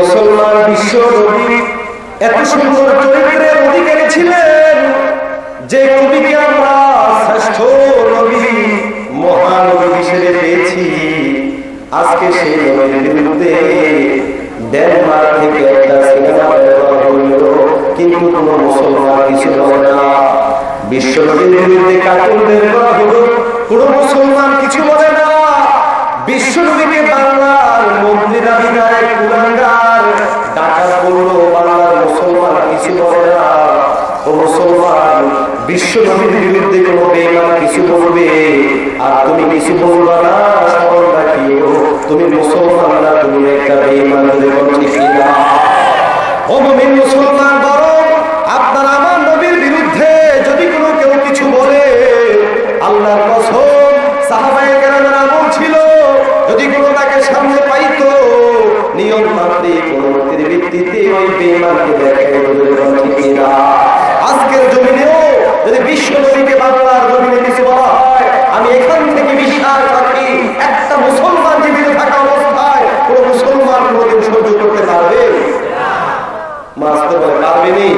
মুসলমান, বিশ্ব নবী এত সুন্দর চরিত্রের অধিকারী ছিলেন যে নবীকে আমরা শ্রেষ্ঠ নবী, মহানবী হিসেবে পেয়েছি। আজকে সেই নবীর বিরুদ্ধে ডেনমার্ক থেকে একটা সিনেমা বের হইল, কিন্তু কোন মুসলমান কিছু বলে না। বিশ্ব নবীর বিরুদ্ধে কার্টুন বের করা হলো, কোন মুসলমান কিছু বলে না। বিশ্ব নবীকে বাংলার মন্দির আধিকারিক কুলাঙ্গার ডাকা করলো, বাংলার মুসলমান কিছু বলে না। ও মুসলমান, বিশ্ব নবীর বিরুদ্ধে কোনো বেঈমান কিছু বলবে আর তুমি কিছু বলবা না, স্মরণ রাখিও তুমি মুসলমান না, তুমি একটা বেঈমান। ঠিক কিনা? ও মুমিন মুসলমান, বরং আপনার আমার নবীর বিরুদ্ধে যদি কোনো কেউ কিছু বলে, আল্লাহর কসম সাহাবায়ে কেরামের আমল ছিল, যদি কোনো তাকে সামনে পাইতো নিয়ম মাফিক অনুমতির ভিত্তিতে ওই বেঈমানকে দেখাই বলে। ঠিক কিনা? আজকের জমিনেও যদি বিশ্ব নবীকে বাংলার জমিনে কিছু বলা হয়, আমি এখান থেকে বিশ্বাস রাখি একটা মুসলমান জীবিত থাকা অবস্থায় কোন মুসলমান কোনদিন সহ্য করতে পারবে? মাসতে বলে পারবেনি।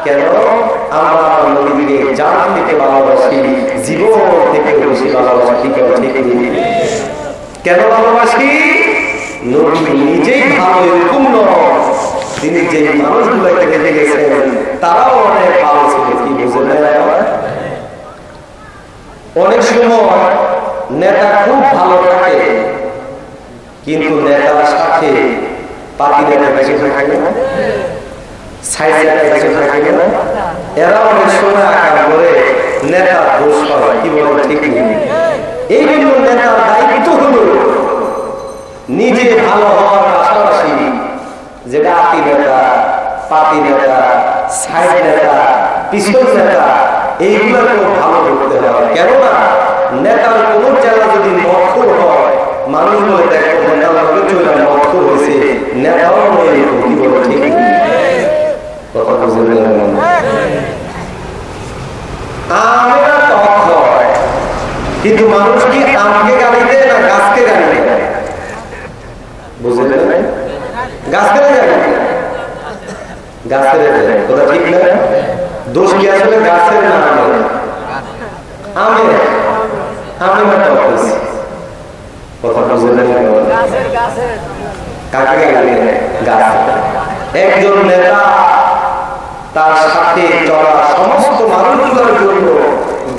কেন? আমরা আমার নবীকে জান থেকে ভালোবাসি, জীবন থেকে বেশি ভালোবাসি। ঠিক কেন ভালোবাসি? নবী নিজেই ভালো এরকম নয়, তিনি যে মানুষগুলোকে দেখে গেছেন তারাও অনেক ভালো ছিল। কি বুঝলেন? অনেক সময় নেতা খুব ভালো থাকে, কিন্তু নেতার সাথে পার্টি নেতা বেশি থাকে না, সাইড নেতা বেশি থাকে না, এরা অনেক সময় আকার করে নেতার দোষ হয়। কি বলে? ঠিক নেই। এই জন্য নেতার দায়িত্ব হলো নিজে ভালো হওয়ার পাশাপাশি যেটা আতি নেতা, পাতি নেতা, সাইড নেতা, পিছন নেতা, এইগুলোকেও ভালো করতে হবে। কেননা নেতার কোন জায়গা যদি মক্ষর হয়, মানুষ বলে দেখো নেতার লগে চলে মক্ষর হয়েছে, নেতাও নয় এরকম, কি বলে ঠিক কথা বুঝে আমেরা টক হয়, কিন্তু মানুষ কি আমকে গালি দেয় না গাছকে গালি দেয়? বুঝলেন না? গাছকে গালি দেয়, গাছের দেয়, কথা ঠিক না? দোষ কি আসলে গাছের না আমের? আমেরা টক হয়েছে, কথা বুঝলেন না? কাকে গালি দেয়? গাছ। একজন নেতা তার সাথে চলা সমস্ত মানুষগুলোর জন্য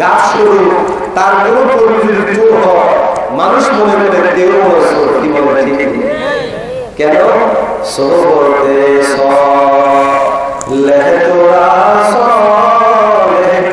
গাছ স্বরূপ, তার কোনো কর্মীর চোর হয়, মানুষ মনে করে দেহ চোর, কি বলে ঠিক? কেন? সরবতে লেহতোরা অনেক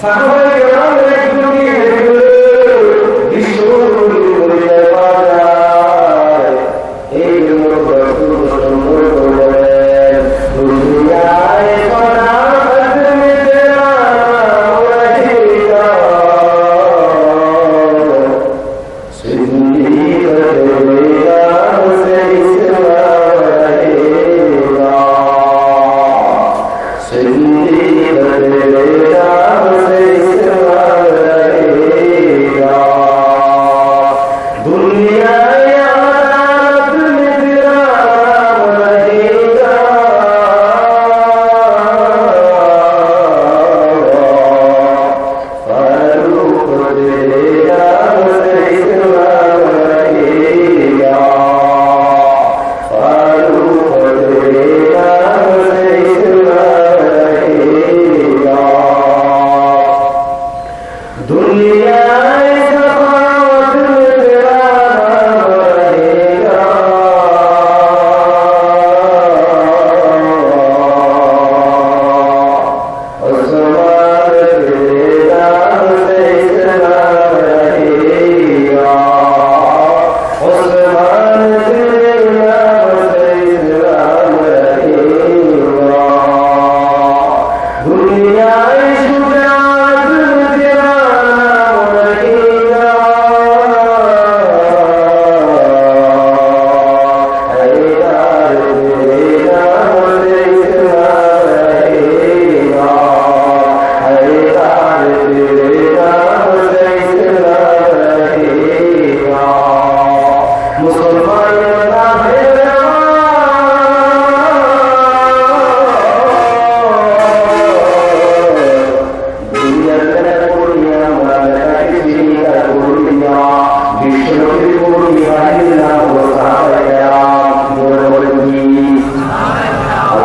সাহাবায়ে কেরাম একজনকে বিশ্ব পরিচয় পাওয়া যায়। এই জন্য রাসূল সুন্দর বলেন, দুনিয়ায় পড়া হাজমে তেরা ওয়াহিদা সিন্দি তেরা সে ইসলামেরা সিন্দি তেরা সে ইসলামেরা দুনিয়ায় আদালত में तेरा रहेगा फारूक तेरा से इस्लाम रहेगा फारूक तेरा से इस्लाम रहेगा दुनियाए सखावत में तेरा नाम रहेगा उस्मान तेरा से इस्लाम रहेगा उस्मान तेरा से इस्लाम रहेगा दुनियाए शुजाअत में तेरा नाम रहेगा हैदार तेरा से इस्लाम रहेगा हैदार तेरा से इस्लाम रहेगा मुसलमान का भेदभाव दुनिया में पूर्णिया माना किसी का पूर्णिया विश्व की पूर्णिया हिला होता गया बोलती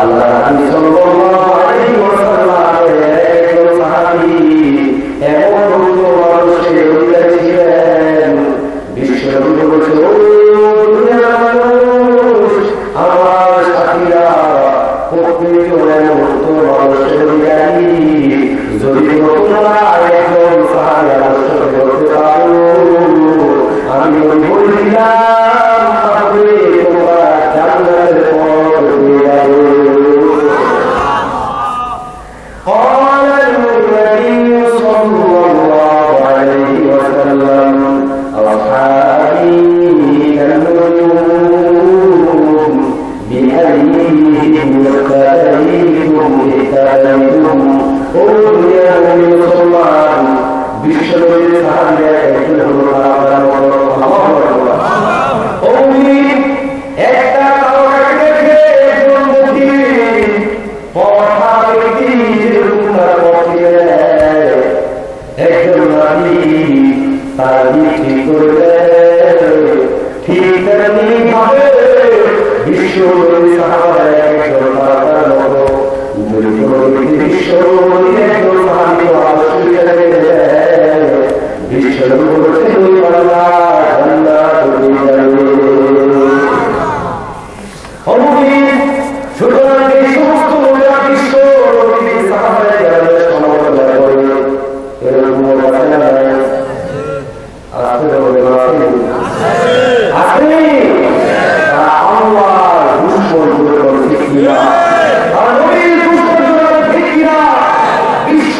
अल्लाह सल्लल्लाहु अलैहि वसल्लम के सहाबी एवं মানুষকে বলেছিলেন বিশ্বনবী বলেছেন দুনিয়ার মানুষ আমার সাথীরা প্রকৃত উত্তর মানুষের জ্ঞানী যদি তোমরা একজন সাহাবী আদর্শ করতে পারো আমি বলছিলাম তাহলে তোমরা জান্নাতের পথ পেয়ে যাবে قال النبي صلى الله عليه وسلم أصحابي كالنجوم بأيهم اقتديتم اهتديتم قل يا مسلمان বিশ্বনবীর সাহাবীরা একজন একটা কাউকে দেখে একজন মুখী পড়া ব্যক্তি যেরকম তার পথে একজন নারী তার ঠিক করে ঠিক তেমনি ভাবে বিশ্বনবীর সাহাবারা একজন তার মতো বিশ্বনবীর একজন সাহাবী অবশ্যই বিশ্বনবী বলেছেন আল্লাহ জান্নাত দিয়ে যাবে সুতরাং এই সমস্ত বিশ্ব সাহাবারা সমর্থন করে এরকম আসলে আসলে আল্লাহ দুশ্মন ঠিক কিনা বিশ্ব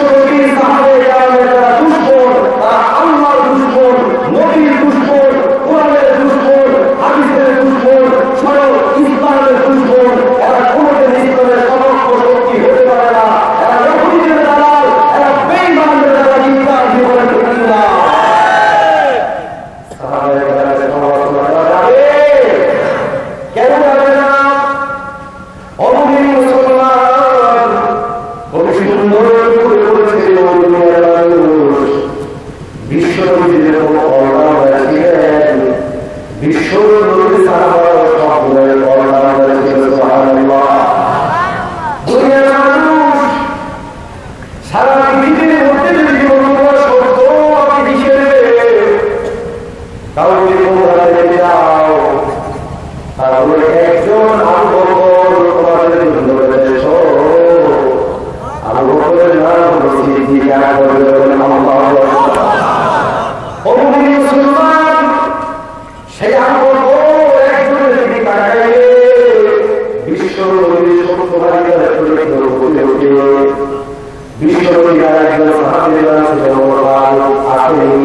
একজন সাহাবী ছিলেন ওমর ফারুক আসেনি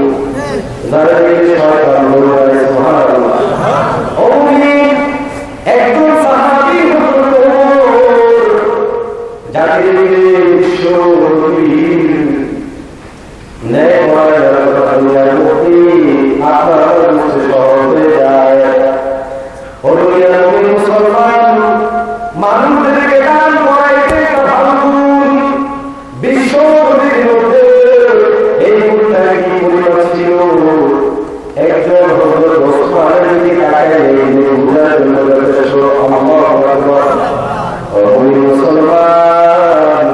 যারা দেখে শয়তান বলে বলে সুবহানাল্লাহ ওমনি একজন সাহাবী হযরত ওমর যাকে বিশ্ব নবীর নেক মর্যাদা কথা দুনিয়ার মুক্তি আপনার মুখে সহজ হয়ে যায় হরিয়া নবী মুসলমান মানুষদেরকে দান করাইতে ভালো করুন বিশ্ব নবীর মধ্যে এই মুহূর্তে কি পরিবার ছিল একজন হযরত ওসমানের দিকে তাকায় এই বুঝার জন্য যথেষ্ট আল্লাহু আকবার ওই মুসলমান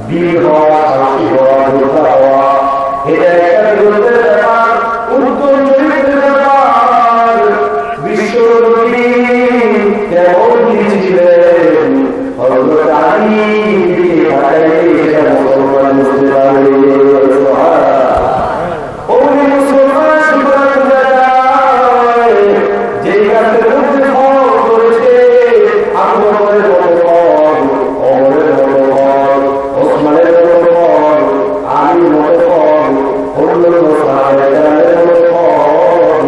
বীর হওয়া সাহসী হওয়া যোদ্ধা হওয়া এটা একটা বিরোধের ব্যাপার উত্তম চরিত্রের ব্যাপার বিশ্ব নবী কেমন ছিলেন হযরত আলী দিকে তাকাইলে এটা মুসলমান বুঝতে পারবে ওই মুসলমান সুতরাং যায় যে কাজের মধ্যে ফল করেছে আবুবকরের মতো ফল ওমরের মতো ফল ওসমানের মতো ফল আলীর মতো ফল অন্যান্য সাহাবায়ে মতো ফল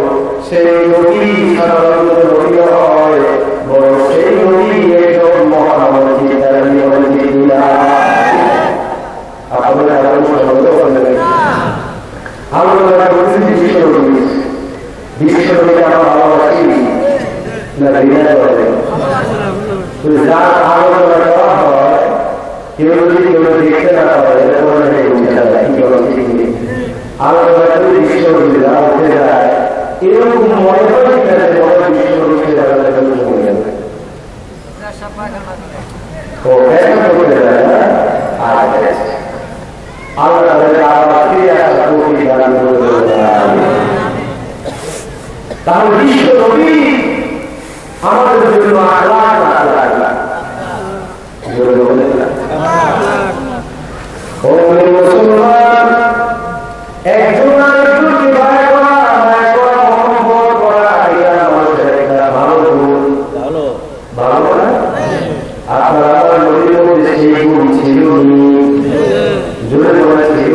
সেই নবী সাধারণ নবী হয় বরং সেই নবী একজন মহান চিন্তার নিয়ম দিনা আপনারা এখন সহজে বলবেন আমরা বলছি বিশ্বনবীকে আমরা ভালোবাসি না ঘৃণা করে যার আলোচনা করা হয় কেউ যদি কেউ দেখতে না পারে এটা মনে হয় কি আলোচনা করে বিশ্বনবী যা উঠে যায় এরকম মনে হয় বিশ্বনবীকে যারা ও ব্যাখ্যা করতে যায় না আল্লাহ তাদের আবার ফিরে আসার তৌফিক দান করুন তাহলে বিশ্ব নবী আমাদের জন্য মুসলমান একজন আরেকজনকে ভয় করা মহব্বত করা এটা মানুষের একটা ভালো গুণ ভালো না আপনারা নবীর মধ্যে সেই গুণ ছিল জোরে বলে ছিল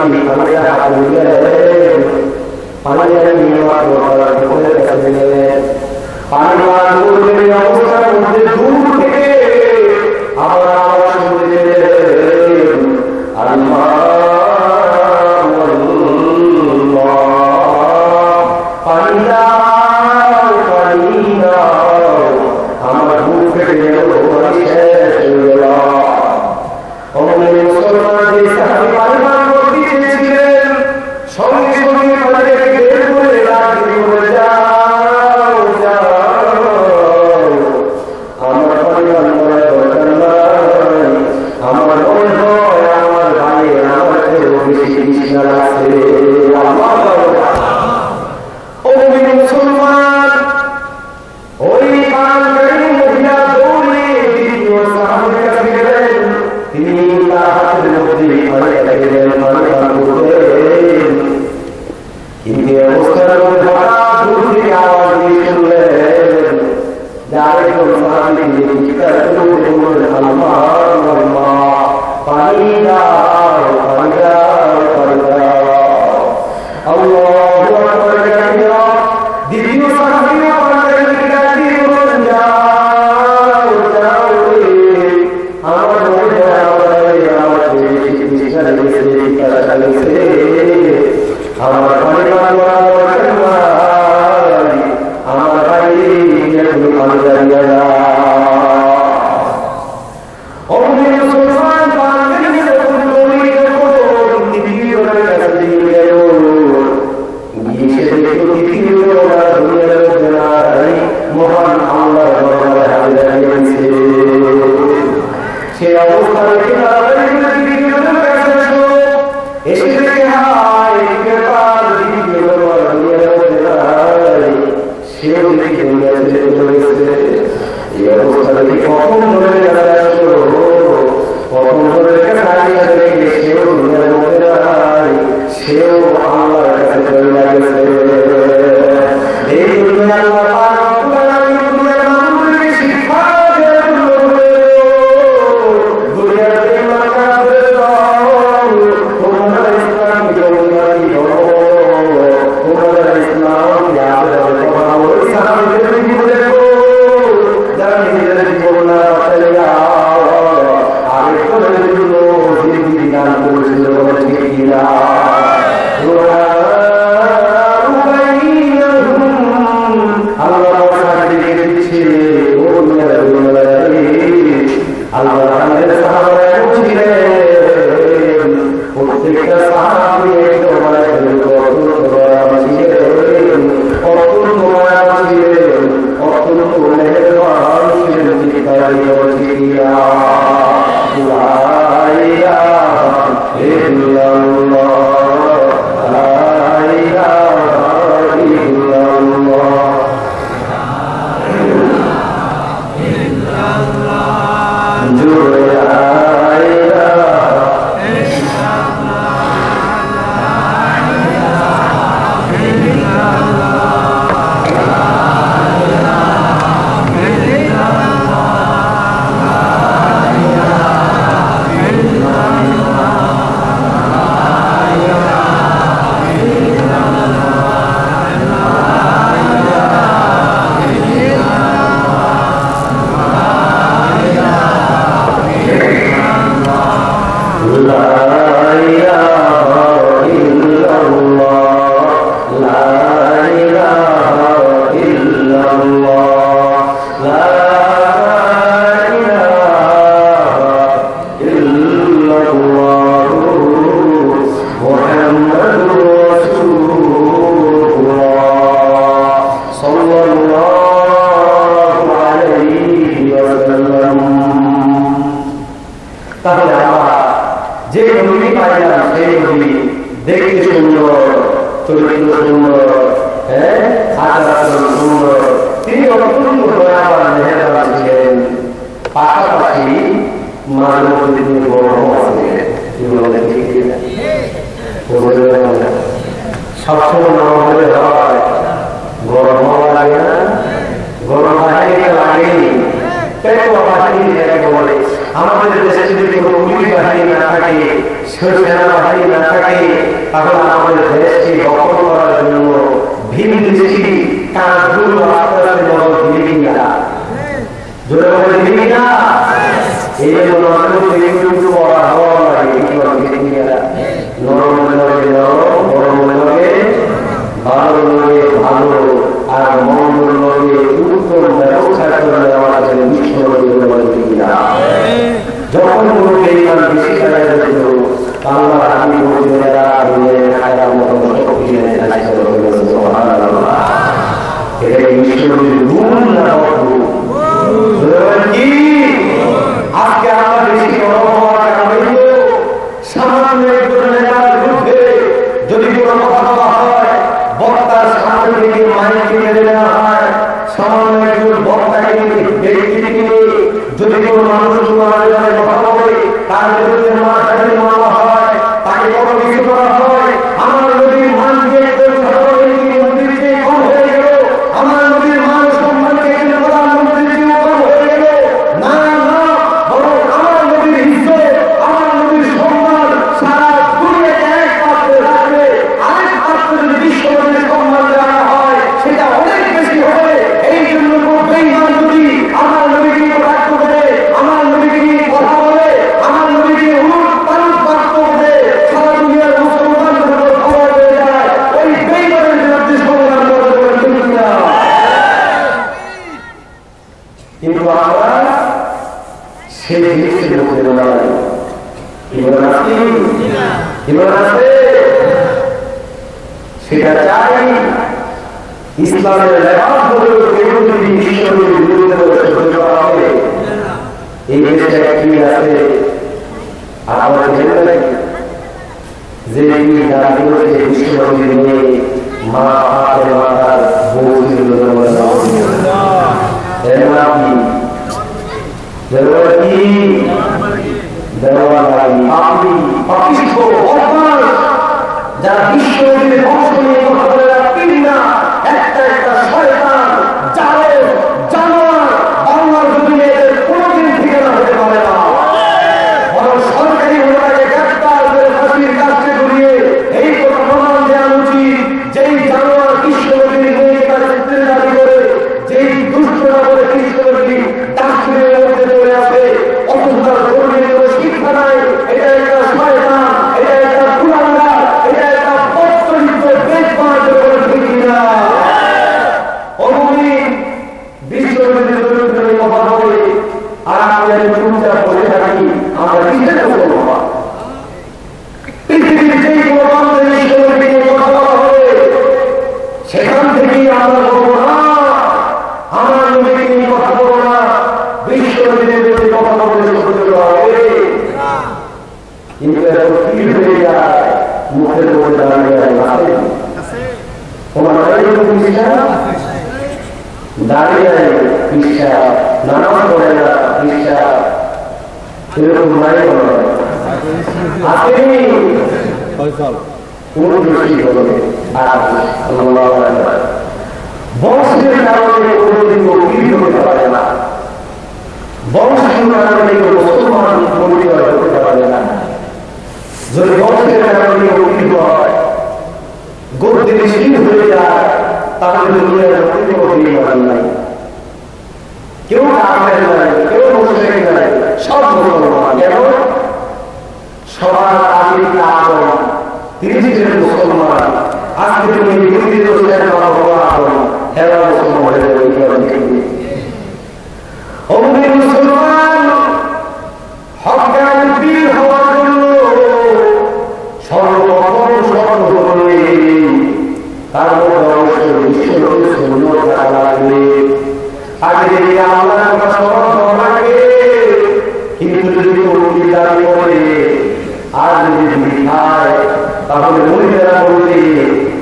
আমি পানিতে হাত দিলেন, পানি নিয়ে আমার কাছে দিলেন, পানি পান করলেন, অবস্থার মধ্যে দূর থেকে আবার আওয়াজ শুনলেন, আল্লাহ পানি দাও, পানি দাও, আমার বুক ফেটে গেল, আমি শেষ হয়ে গেলাম। মুসলমানদের সাথে পানি পান করতে চেয়েছিলেন, সঙ্গে সঙ্গে তাদেরকে বের করে রাখতে বলে যাও যাও, আমার পানি পান করার দরকার নাই, আমার মনে হয় আমার ভাইয়ের আমার চেয়েও বেশি তৃষ্ণা লাগছে। মুসলমান ওই পানকারী মহিলা দৌড়ে দ্বিতীয় সাহাবীর কাছে গেলেন, তিনি তার হাতের মধ্যে পানি দিলেন, পানি পান করলেন, কিন্তু অবস্থার মধ্যে হঠাৎ দূর থেকে আওয়াজ দিয়ে শুনলেন যে আরেকজন সাহাবী চিৎকার করে বললেন, আল্লাহ আল্লাহ পানি দাও, পানি দাও, পানি দাও। আল্লাহু আকবার কাবীরা। দ্বিতীয় সাহাবী পানকারীকে ডাকি বললেন, যাও যাও রে, আমার মনে হয় আমার তৃষ্ণা লেগেছে, পিপাসা লেগেছে, আমার পানি পান করার দরকার নাই, আমার বাইরে তুমি পানি দাঁড়িয়ে যাও। মুসলমান পানকারী যখন দৌড়ে গেল, দ্বিতীয়জনের কাছে দিয়ে গেল, গিয়ে সে দেখল দ্বিতীয়জনা দুনিয়ার মধ্যে নাই, মহান আল্লাহর দরবারে হাজির হয়েছে। সে অবস্থা দেখে তাড়াতাড়ি করে দ্বিতীয়জনের কাছে আসলো, এসে দেখে হায় ব্যাপার, দ্বিতীয়জনা দুনিয়ার মধ্যে নাই, সেও দেখে দুনিয়া ছেড়ে চলে গেছে। এই অবস্থা দেখে কখন ধরে কাছে আসলো, কখন ধরে কাছে আসলে দেখে সেও দুনিয়ার মধ্যে নাই, সেও আল্লাহর কাছে চলে গেছে। এই দুনিয়ার দুনিয়ার মানুষকে শিক্ষা আমাদের দেশে যদি কোনো পুলিশ বাহিনী না থাকে সেনাবাহিনী না থাকে, তাহলে আমাদের দেশকে দখল করার জন্য ভিন দেশি কাজগুলো আস্তে আস্তে নরম দিবে কিনা, জোরে বলে দিবি না? এই জন্য একটু বড় হওয়া লাগে, নরম মনে লাগে নরম, বড় মনে লাগে ভালো, লাগে ভালো, আর মন্দ লাগে উত্তম ব্যবস্থা করে আমাদের বিশ্ব বলে দিবি না। যখন কোনো বেইমান বেশি কাজে দিল, আল্লাহ আমি বলতে খায়ার মতো শক্তি এটা ঈশ্বরের গুণ না কি? আজকে আমরা বেশি গরম হওয়ার কারণে সামান্য একজন নেতার বিরুদ্ধে যদি কোনো কথা বলা হয়, বক্তার সামনে থেকে মাইকে মেরে নেওয়া হয়, সামান্য একজন বক্তাকে ব্যক্তিকে যদি কোনো মানুষ কথা বলে তার বিরুদ্ধে মারা হয়, তাকে কত কিছু করা হয়। আমার নদীর মানকে কম হয়ে গেল, আমার নদীর মান সম্মানকে প্রধানমন্ত্রী কম হয়ে গেল না, বরং আমার নদীর হিসেবে আমার নদীর সম্মান সারা দুনিয়াতে এক পাত্রে রাখবে, আরেক পাত্রে যদি বিশ্ব নদীর সম্মান দেওয়া হয় সেটা অনেক বেশি হবে। এই জন্য বেঈমান যদি আমার নদীকে রাখতে পারে, আমার নদীকে নিয়ে কথা বলে, আমার নদীকে উলট-পালট বাক্য বলে সারা দুনিয়ার মুসলমান খবর হয়ে যায়, ওই বেঈমানের বিরুদ্ধে সংগ্রাম করতে না। কিন্তু আমরা সেই জিনিসের মধ্যে নয়, সেটা চাই ইসলামের লেবাস হলেও কেউ যদি ঈশ্বরের বিরুদ্ধে হবে, এই দেশে একটি আছে আর আমরা জেনে থাকি যে যারা বিরুদ্ধে বিশ্বনবী নিয়ে মা হাতের মাথার বউ ছিল যারা বিশ্বনবীর বংশ নিয়ে কথা বলে রাখতেন না, একটা একটা শয়তান জালেম জানোয়ার বাংলার জমিনে এদের কোনোদিন ঠিকানা হতে পারে না। বরং সরকারি ওনাকে গ্রেফতার করে ফাঁসির কাছে ঘুরিয়ে এই কথা প্রমাণ দেওয়া উচিত, যেই জানোয়ার বিশ্বনবীর মেয়েকে তার চিত্রের দাবি করে, যেই দুষ্টরা বলে বিশ্বনবী ডাস্টবিনের মধ্যে চলে আসে, অথচ তার কর্মীর কোনো শিক্ষা নাই, এটা একটা শয়তান, এটা একটা কুলাঙ্গার, এটা একটা বদচরিত্র বেশবাদ করে ঠিক না। অমনি বিশ্বনবীর বিরুদ্ধে কথা বলে আর আমরা চুপচাপ বসে থাকি, আমরা কিসের করবো? পৃথিবীর যেই কোনো মানুষের বিশ্বনবী নিয়ে কথা বলা হবে সেখান থেকেই আমরা বলবো না, আমার নবীকে নিয়ে কথা বলবো না, বিশ্বনবীর বিরুদ্ধে কথা বলতে সহ্য হবে। কিন্তু এখন কি হয়ে যায়, মুখের মধ্যে দাঁড়িয়ে আছে তোমার দাঁড়িয়ে বিশ্বাস, নামাজ পড়ে না বিশ্বাস, এরকম নাই বলে আপনি বংশের কারণে কোনদিন উপকৃত হতে পারে না, বংশের কারণে মুসলমান পরিচয় হতে পারে না। যদি বংশের কারণে উপকৃত হয়, গর্তে শীত হয়ে যায়, তাহলে দুনিয়ার নাই, কেউ কাফের নাই, কেউ মুশরিক নাই, সব মুসলমান। কেন? সবার আগে আদম, তিনি ছিলেন মুসলমান। আজকে তুমি বিরোধীর আদম, এরা মুসলমান হয়ে যাবে। মুসলমান হকানি বীর হওয়ার জন্য সর্বপ্রথম শর্ত হলে তার মধ্যে অবশ্যই বিশ্বনবীর সুন্নাত থাকা লাগবে। আগে যদি আল্লাহর কথা স্মরণ লাগে, কিন্তু যদি উল্টি দাবি করে আর যদি মিথ্যায়, তাহলে মহিলারা বলতে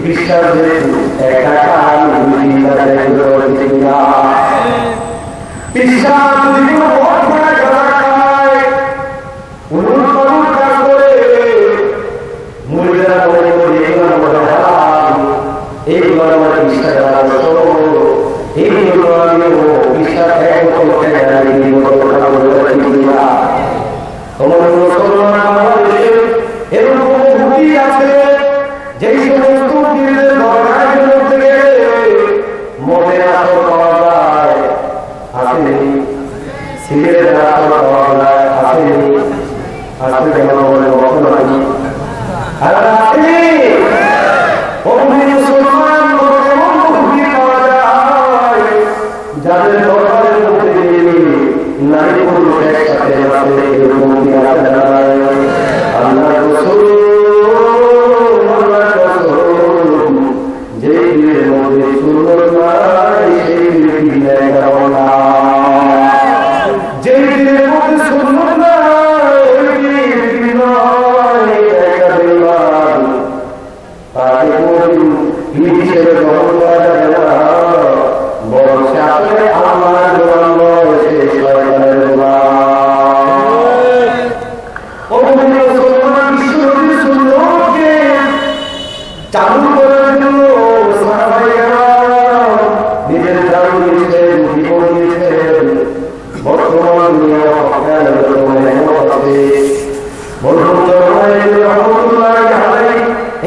বিশ্বাস একটা কারণ বিশ্বাস যদি কোনো বর্তমানে করা হয়, উন্নত কাজ করে মহিলারা বলে এগুলো বলে হারাম, এইগুলো আমাদের বিশ্বাস এইগুলো আমিও বিশ্বাস করতে জানি। মুসলমান আমাদের তাকে পীর হিসেবে গ্রহণ করা যাবে না, বরং সে আসলে আল্লাহর গোলাম নয়, সে শয়তানের গোলাম। চালু করার জন্য নিজের চালু দিয়েছেন, জীবন দিয়েছেন। বর্তমান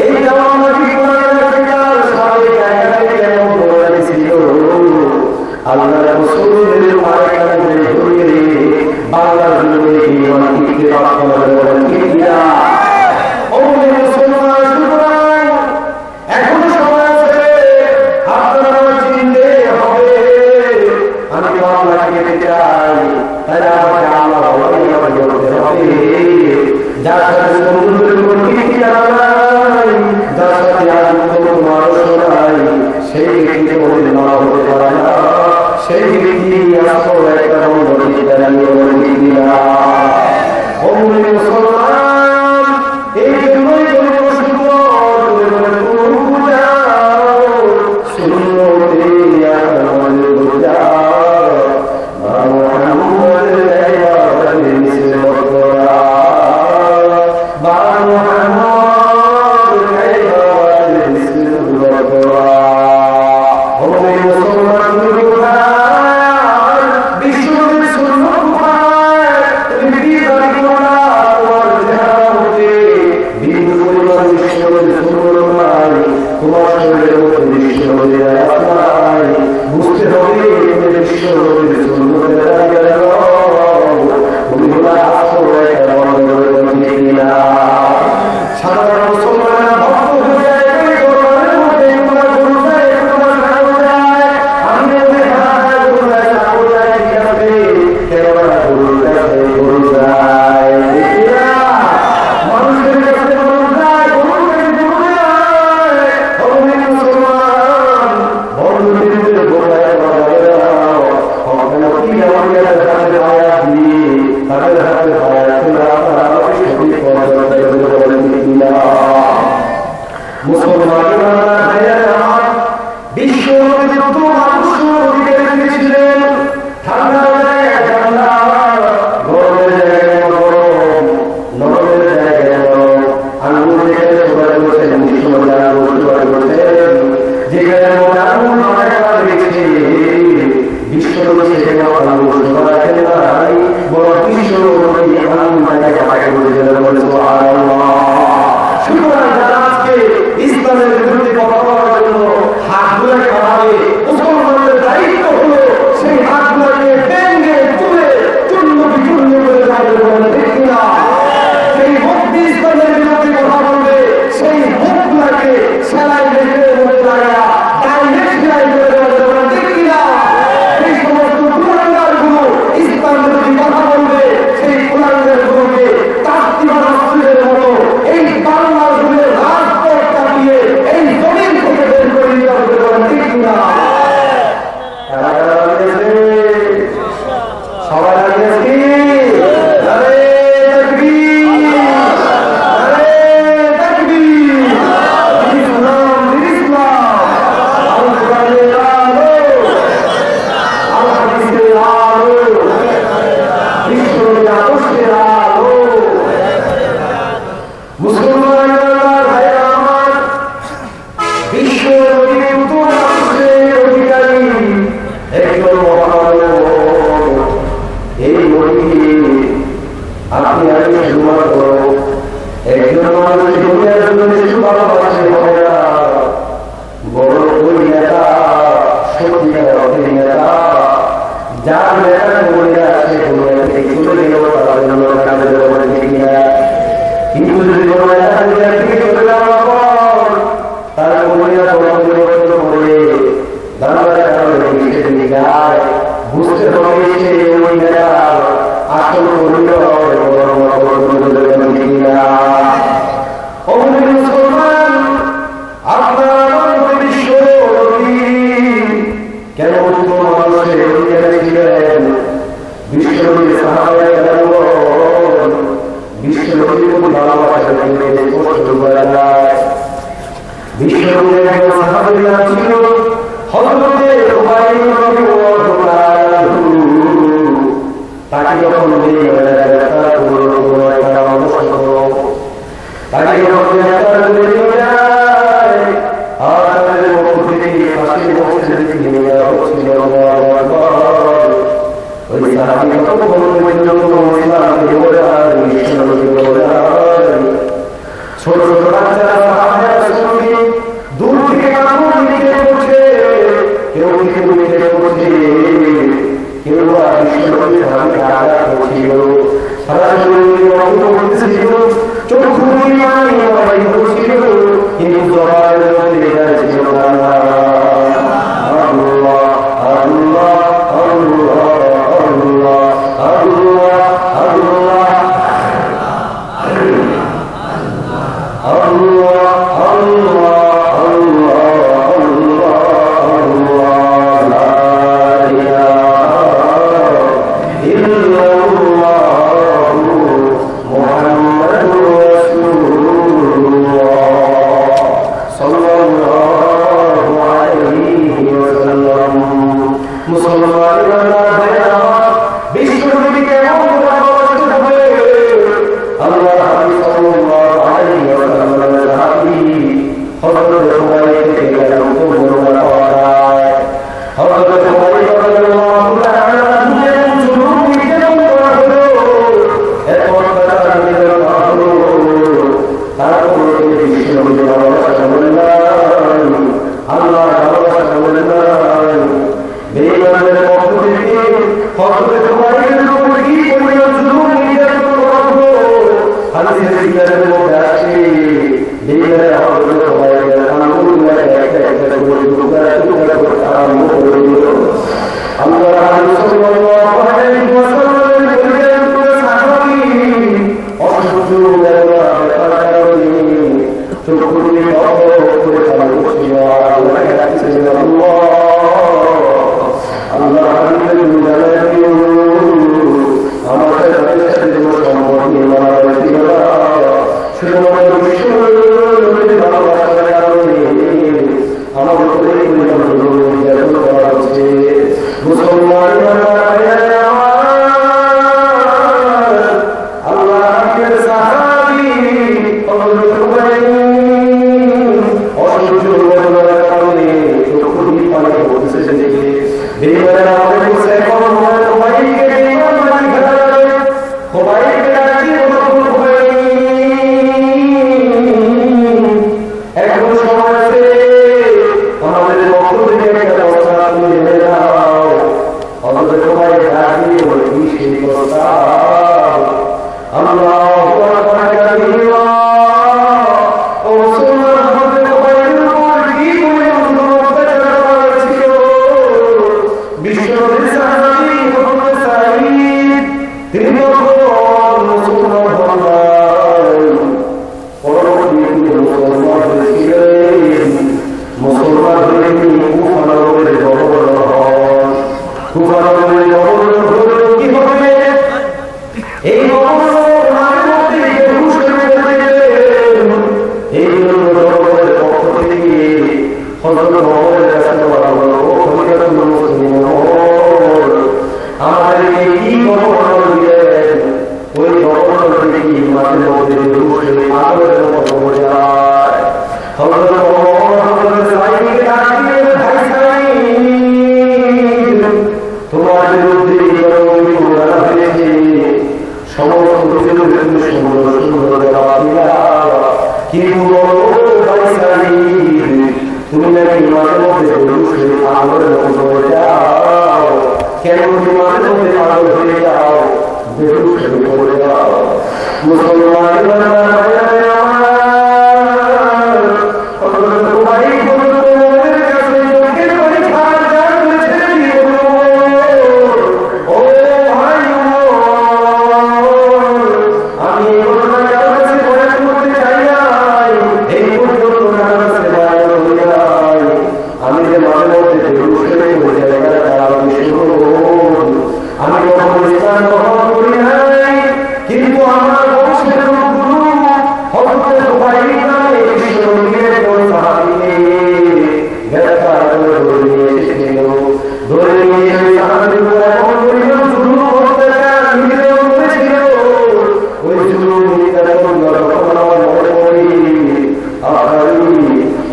এই আল্লাহ রাসূলের মায়কানে ধরে বাংলার জমিনে ঈমান টিকতে পারবেন কিনা? ও মুসলমান সুতরাং এখন সময় আছে, আপনারা চিনতে হবে আমি আল্লাহকে পেতে চাই, তাই আমাকে আল্লাহ করতে হবে। যার সাথে সমুদ্রের উপর টিকিয়ে নাই, যার সাথে আজীবন মানুষ নাই, সেই ব্যক্তি বলে না হতে পারে না, সেই ব্যক্তি আসলে একটা বন্ধ জানিয়ে বলে দিলা। ও মুসলমান, এই জন্যই বুঝতে হবে সাধারণ মুসলমান বিশ্বনবীর একজন সাহাবী ছিল হযরতে উবাই রাদিয়াল্লাহু তাআলা তাকে যখন একটা তাকে যখন একটা আর তাদের মধ্যে থেকে ফাঁসির মধ্যে থেকে নিয়ে যাওয়া হচ্ছিল ওই সাহাবী কত বড় পর্যন্ত ইসলামকে বলে আর বিশ্বনবীকে বলে আর ছোট ছোট বাচ্চারা সাহাবাদের সঙ্গে দূর থেকে কাপড় নিয়ে পড়ছে কেউ কিছু নিয়ে পড়ছে কেউ আর বিশ্বনবীর হাতে আঘাত করছিল সারা শরীরে রক্ত পড়তেছিল চক্ষু দিয়ে পানি হচ্ছিল কিন্তু জবানের মধ্যে ছিল না আল্লাহ আল্লাহ আল্লাহ আল্লাহ আল্লাহ আল্লাহ তুমি নাকি মাঝে মধ্যে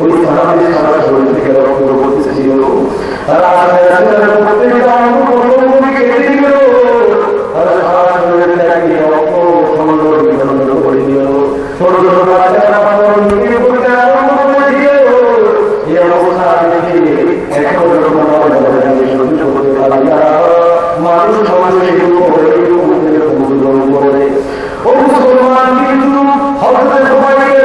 ওই সাহাবীর সারা শরীর থেকে রক্ত পড়তেছিল তারা রাসূলের প্রত্যেকটা অঙ্গ প্রত্যঙ্গ কেটে দিল তারা সারা শরীর থেকে রক্ত সমগ্র বিখণ্ডিত করে দিল ছোট ছোট বাচ্চারা পাথর নিয়ে পড়তে আরম্ভ করে দিল এই অবস্থা দেখে এখন যখন আমরা সহ্য করতে পারি না মানুষ সমাজে এরকম করে ও মুসলমান কিন্তু হযরত সবাইকে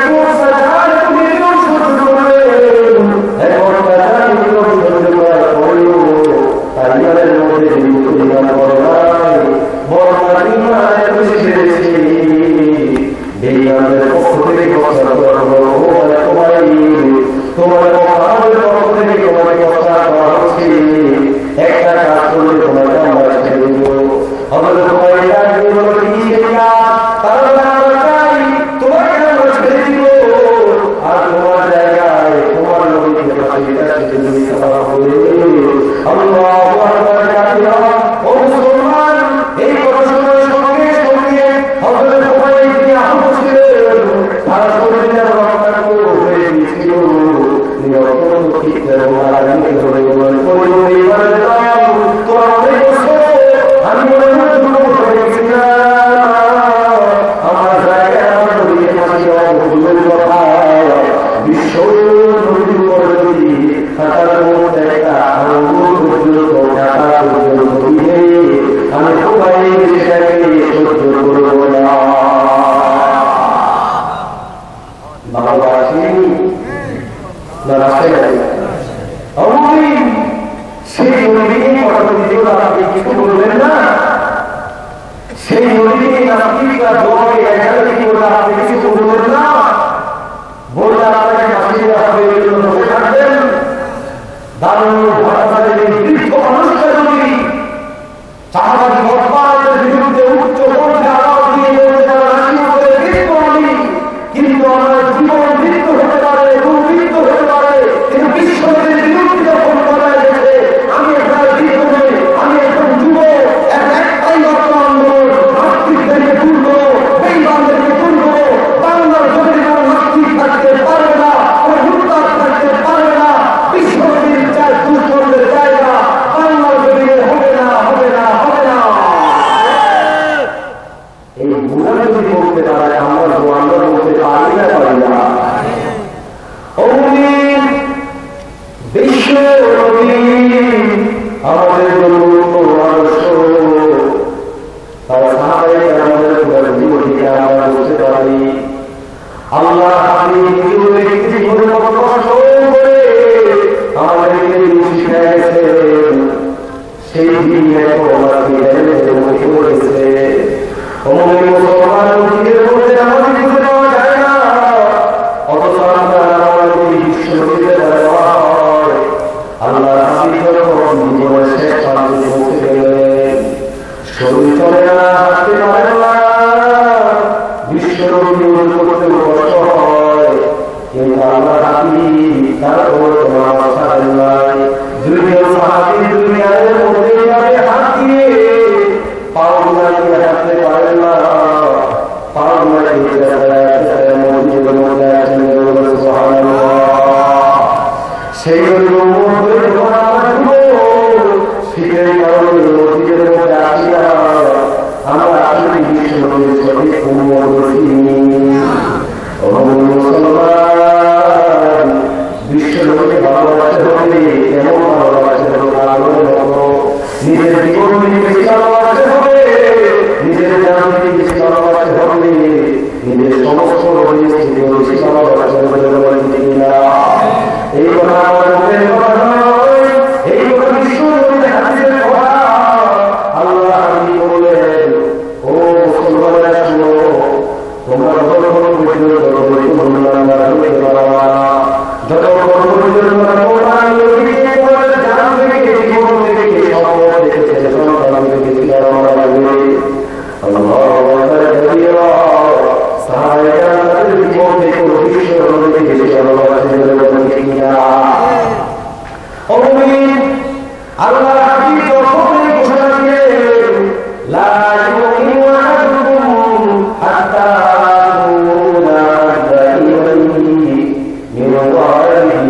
وآله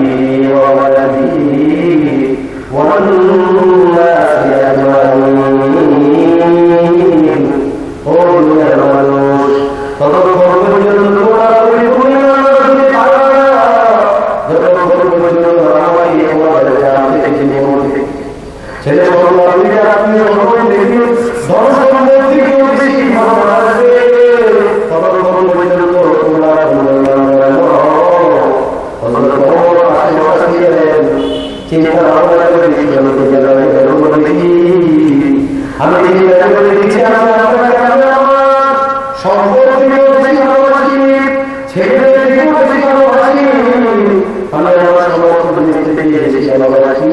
وولده والناس أجمعين. قولوا يا মানুষ ততক্ষণ পর্যন্ত তোমরা পরিপূর্ণ পাবে না যতক্ষণ পর্যন্ত আমাকে তোমাদের জানতে থেকে নিয়মিত ছেলে বড় আত্মীয় আত্মীয় সকল দেখি ধন সম্পত্তিকে বেশি ভালোবাসবে ততক্ষণ পর্যন্ত তোমরা চিন্তা ভাবনা করে আমি দিচ্ছি সম্পত্তিকেও বেশি ভালোবাসি ছেলেদেরকেও বেশি ভালোবাসি আমি আমার সমস্ত জিনিসকে বেশি ভালোবাসি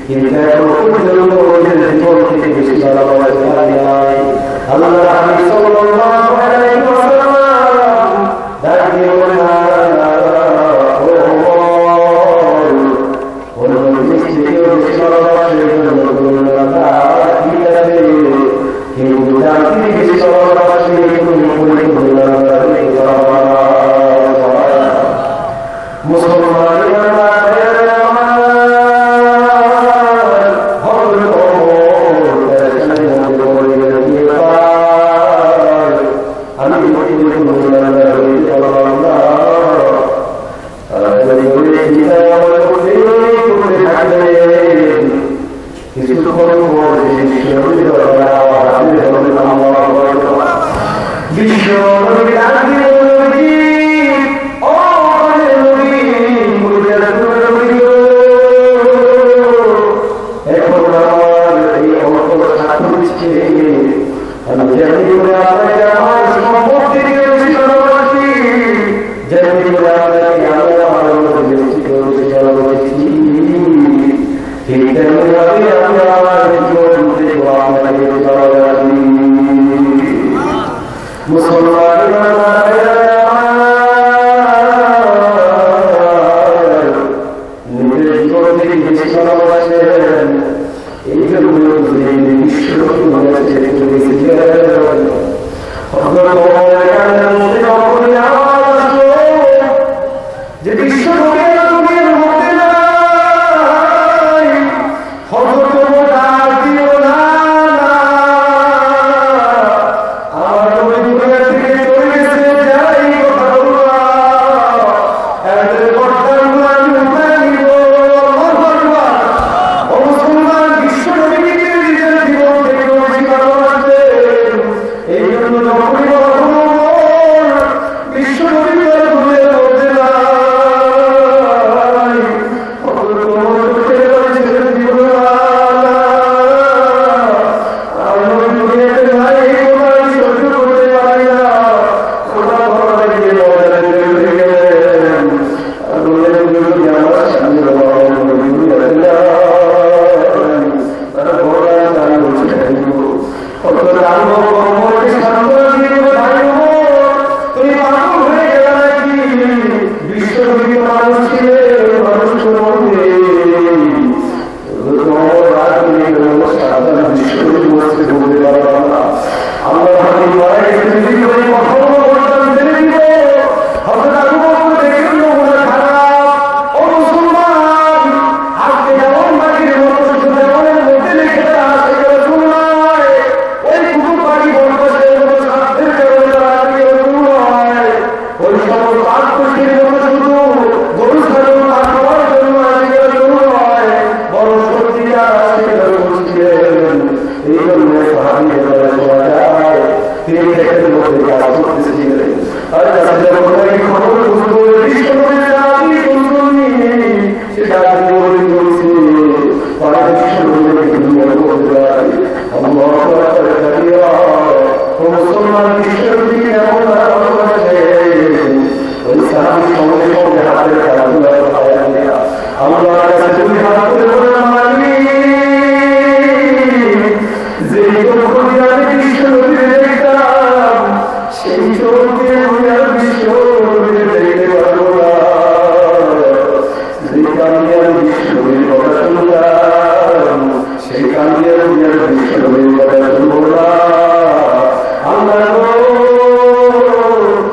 কিন্তু এখন পর্যন্ত ওদের জীবন থেকে বেশি ভালোবাসি আল্লাহ হাবিব সাল্লাল্লাহু আলাইহি ওয়াসাল্লাম দাঁড়িয়ে বলেন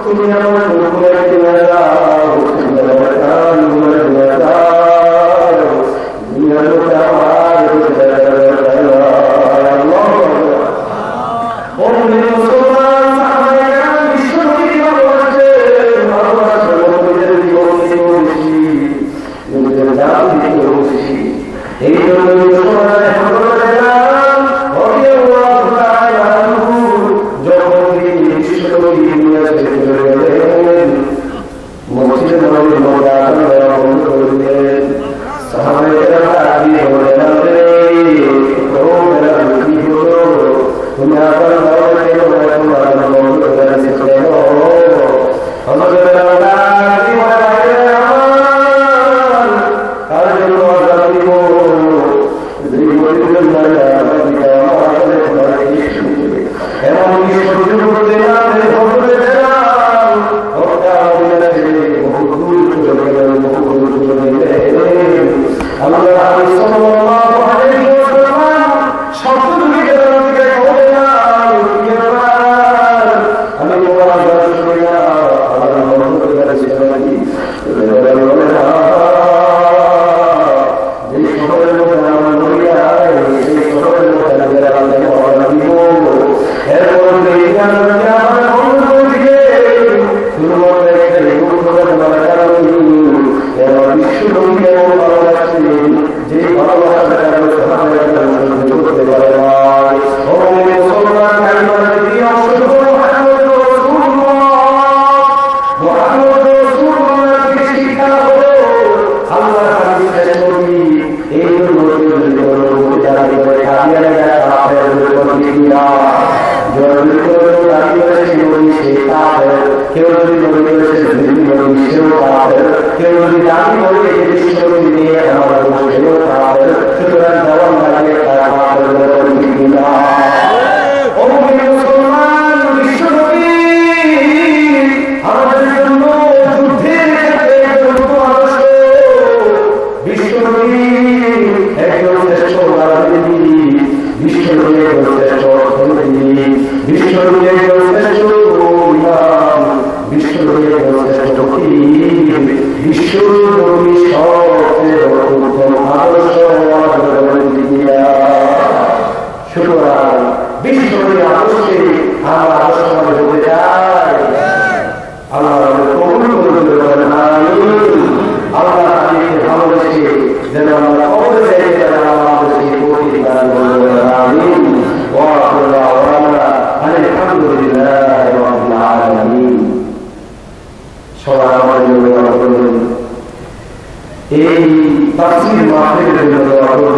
তুমি আমার নবীকে ভালোবাসছেন, যে ভালোবাসাটা করতে পারে না। মুসলমান শিক্ষা হলো আল্লাহ এই কেউ যদি মনে করেছে সেও কাফের, কেউ যদি দাবি করে বিশ্বনবী নিয়ে আমার সেও কাফের। সুতরাং জবান লাগে তারা কাফের না। মুসলমান বিশ্বনবী আমাদের জন্য যুদ্ধের ক্ষেত্রে আদর্শ। বিশ্বনবী একজন শ্রেষ্ঠ রাজনীতি, বিশ্বনবী একজন শ্রেষ্ঠ অর্থনীতি, বিশ্বনবী একজন শ্রেষ্ঠ বিশ্বনবী একজন শ্রেষ্ঠ বিশ্বনবী সবচেয়ে উত্তম আদর্শ। সুতরাং বিশ্বনবী আদর্শে আমরা আদর্শ হতে চাই। আল্লাহ কবুল করবেন। আমিন। আল্লাহ তাদেরকে ভালোবেসে যেন আমরা কবর চাইতে পারি, আমাদেরকে তৌফিক দান করবেন। আমিন। ওয়া আখিরু দাওয়ানা আলহামদুলিল্লাহি রাব্বিল আলামিন। সবাই আমার জন্য দোয়া করবেন। এই তাফসীর মাহফিলের জন্য দোয়া করবেন।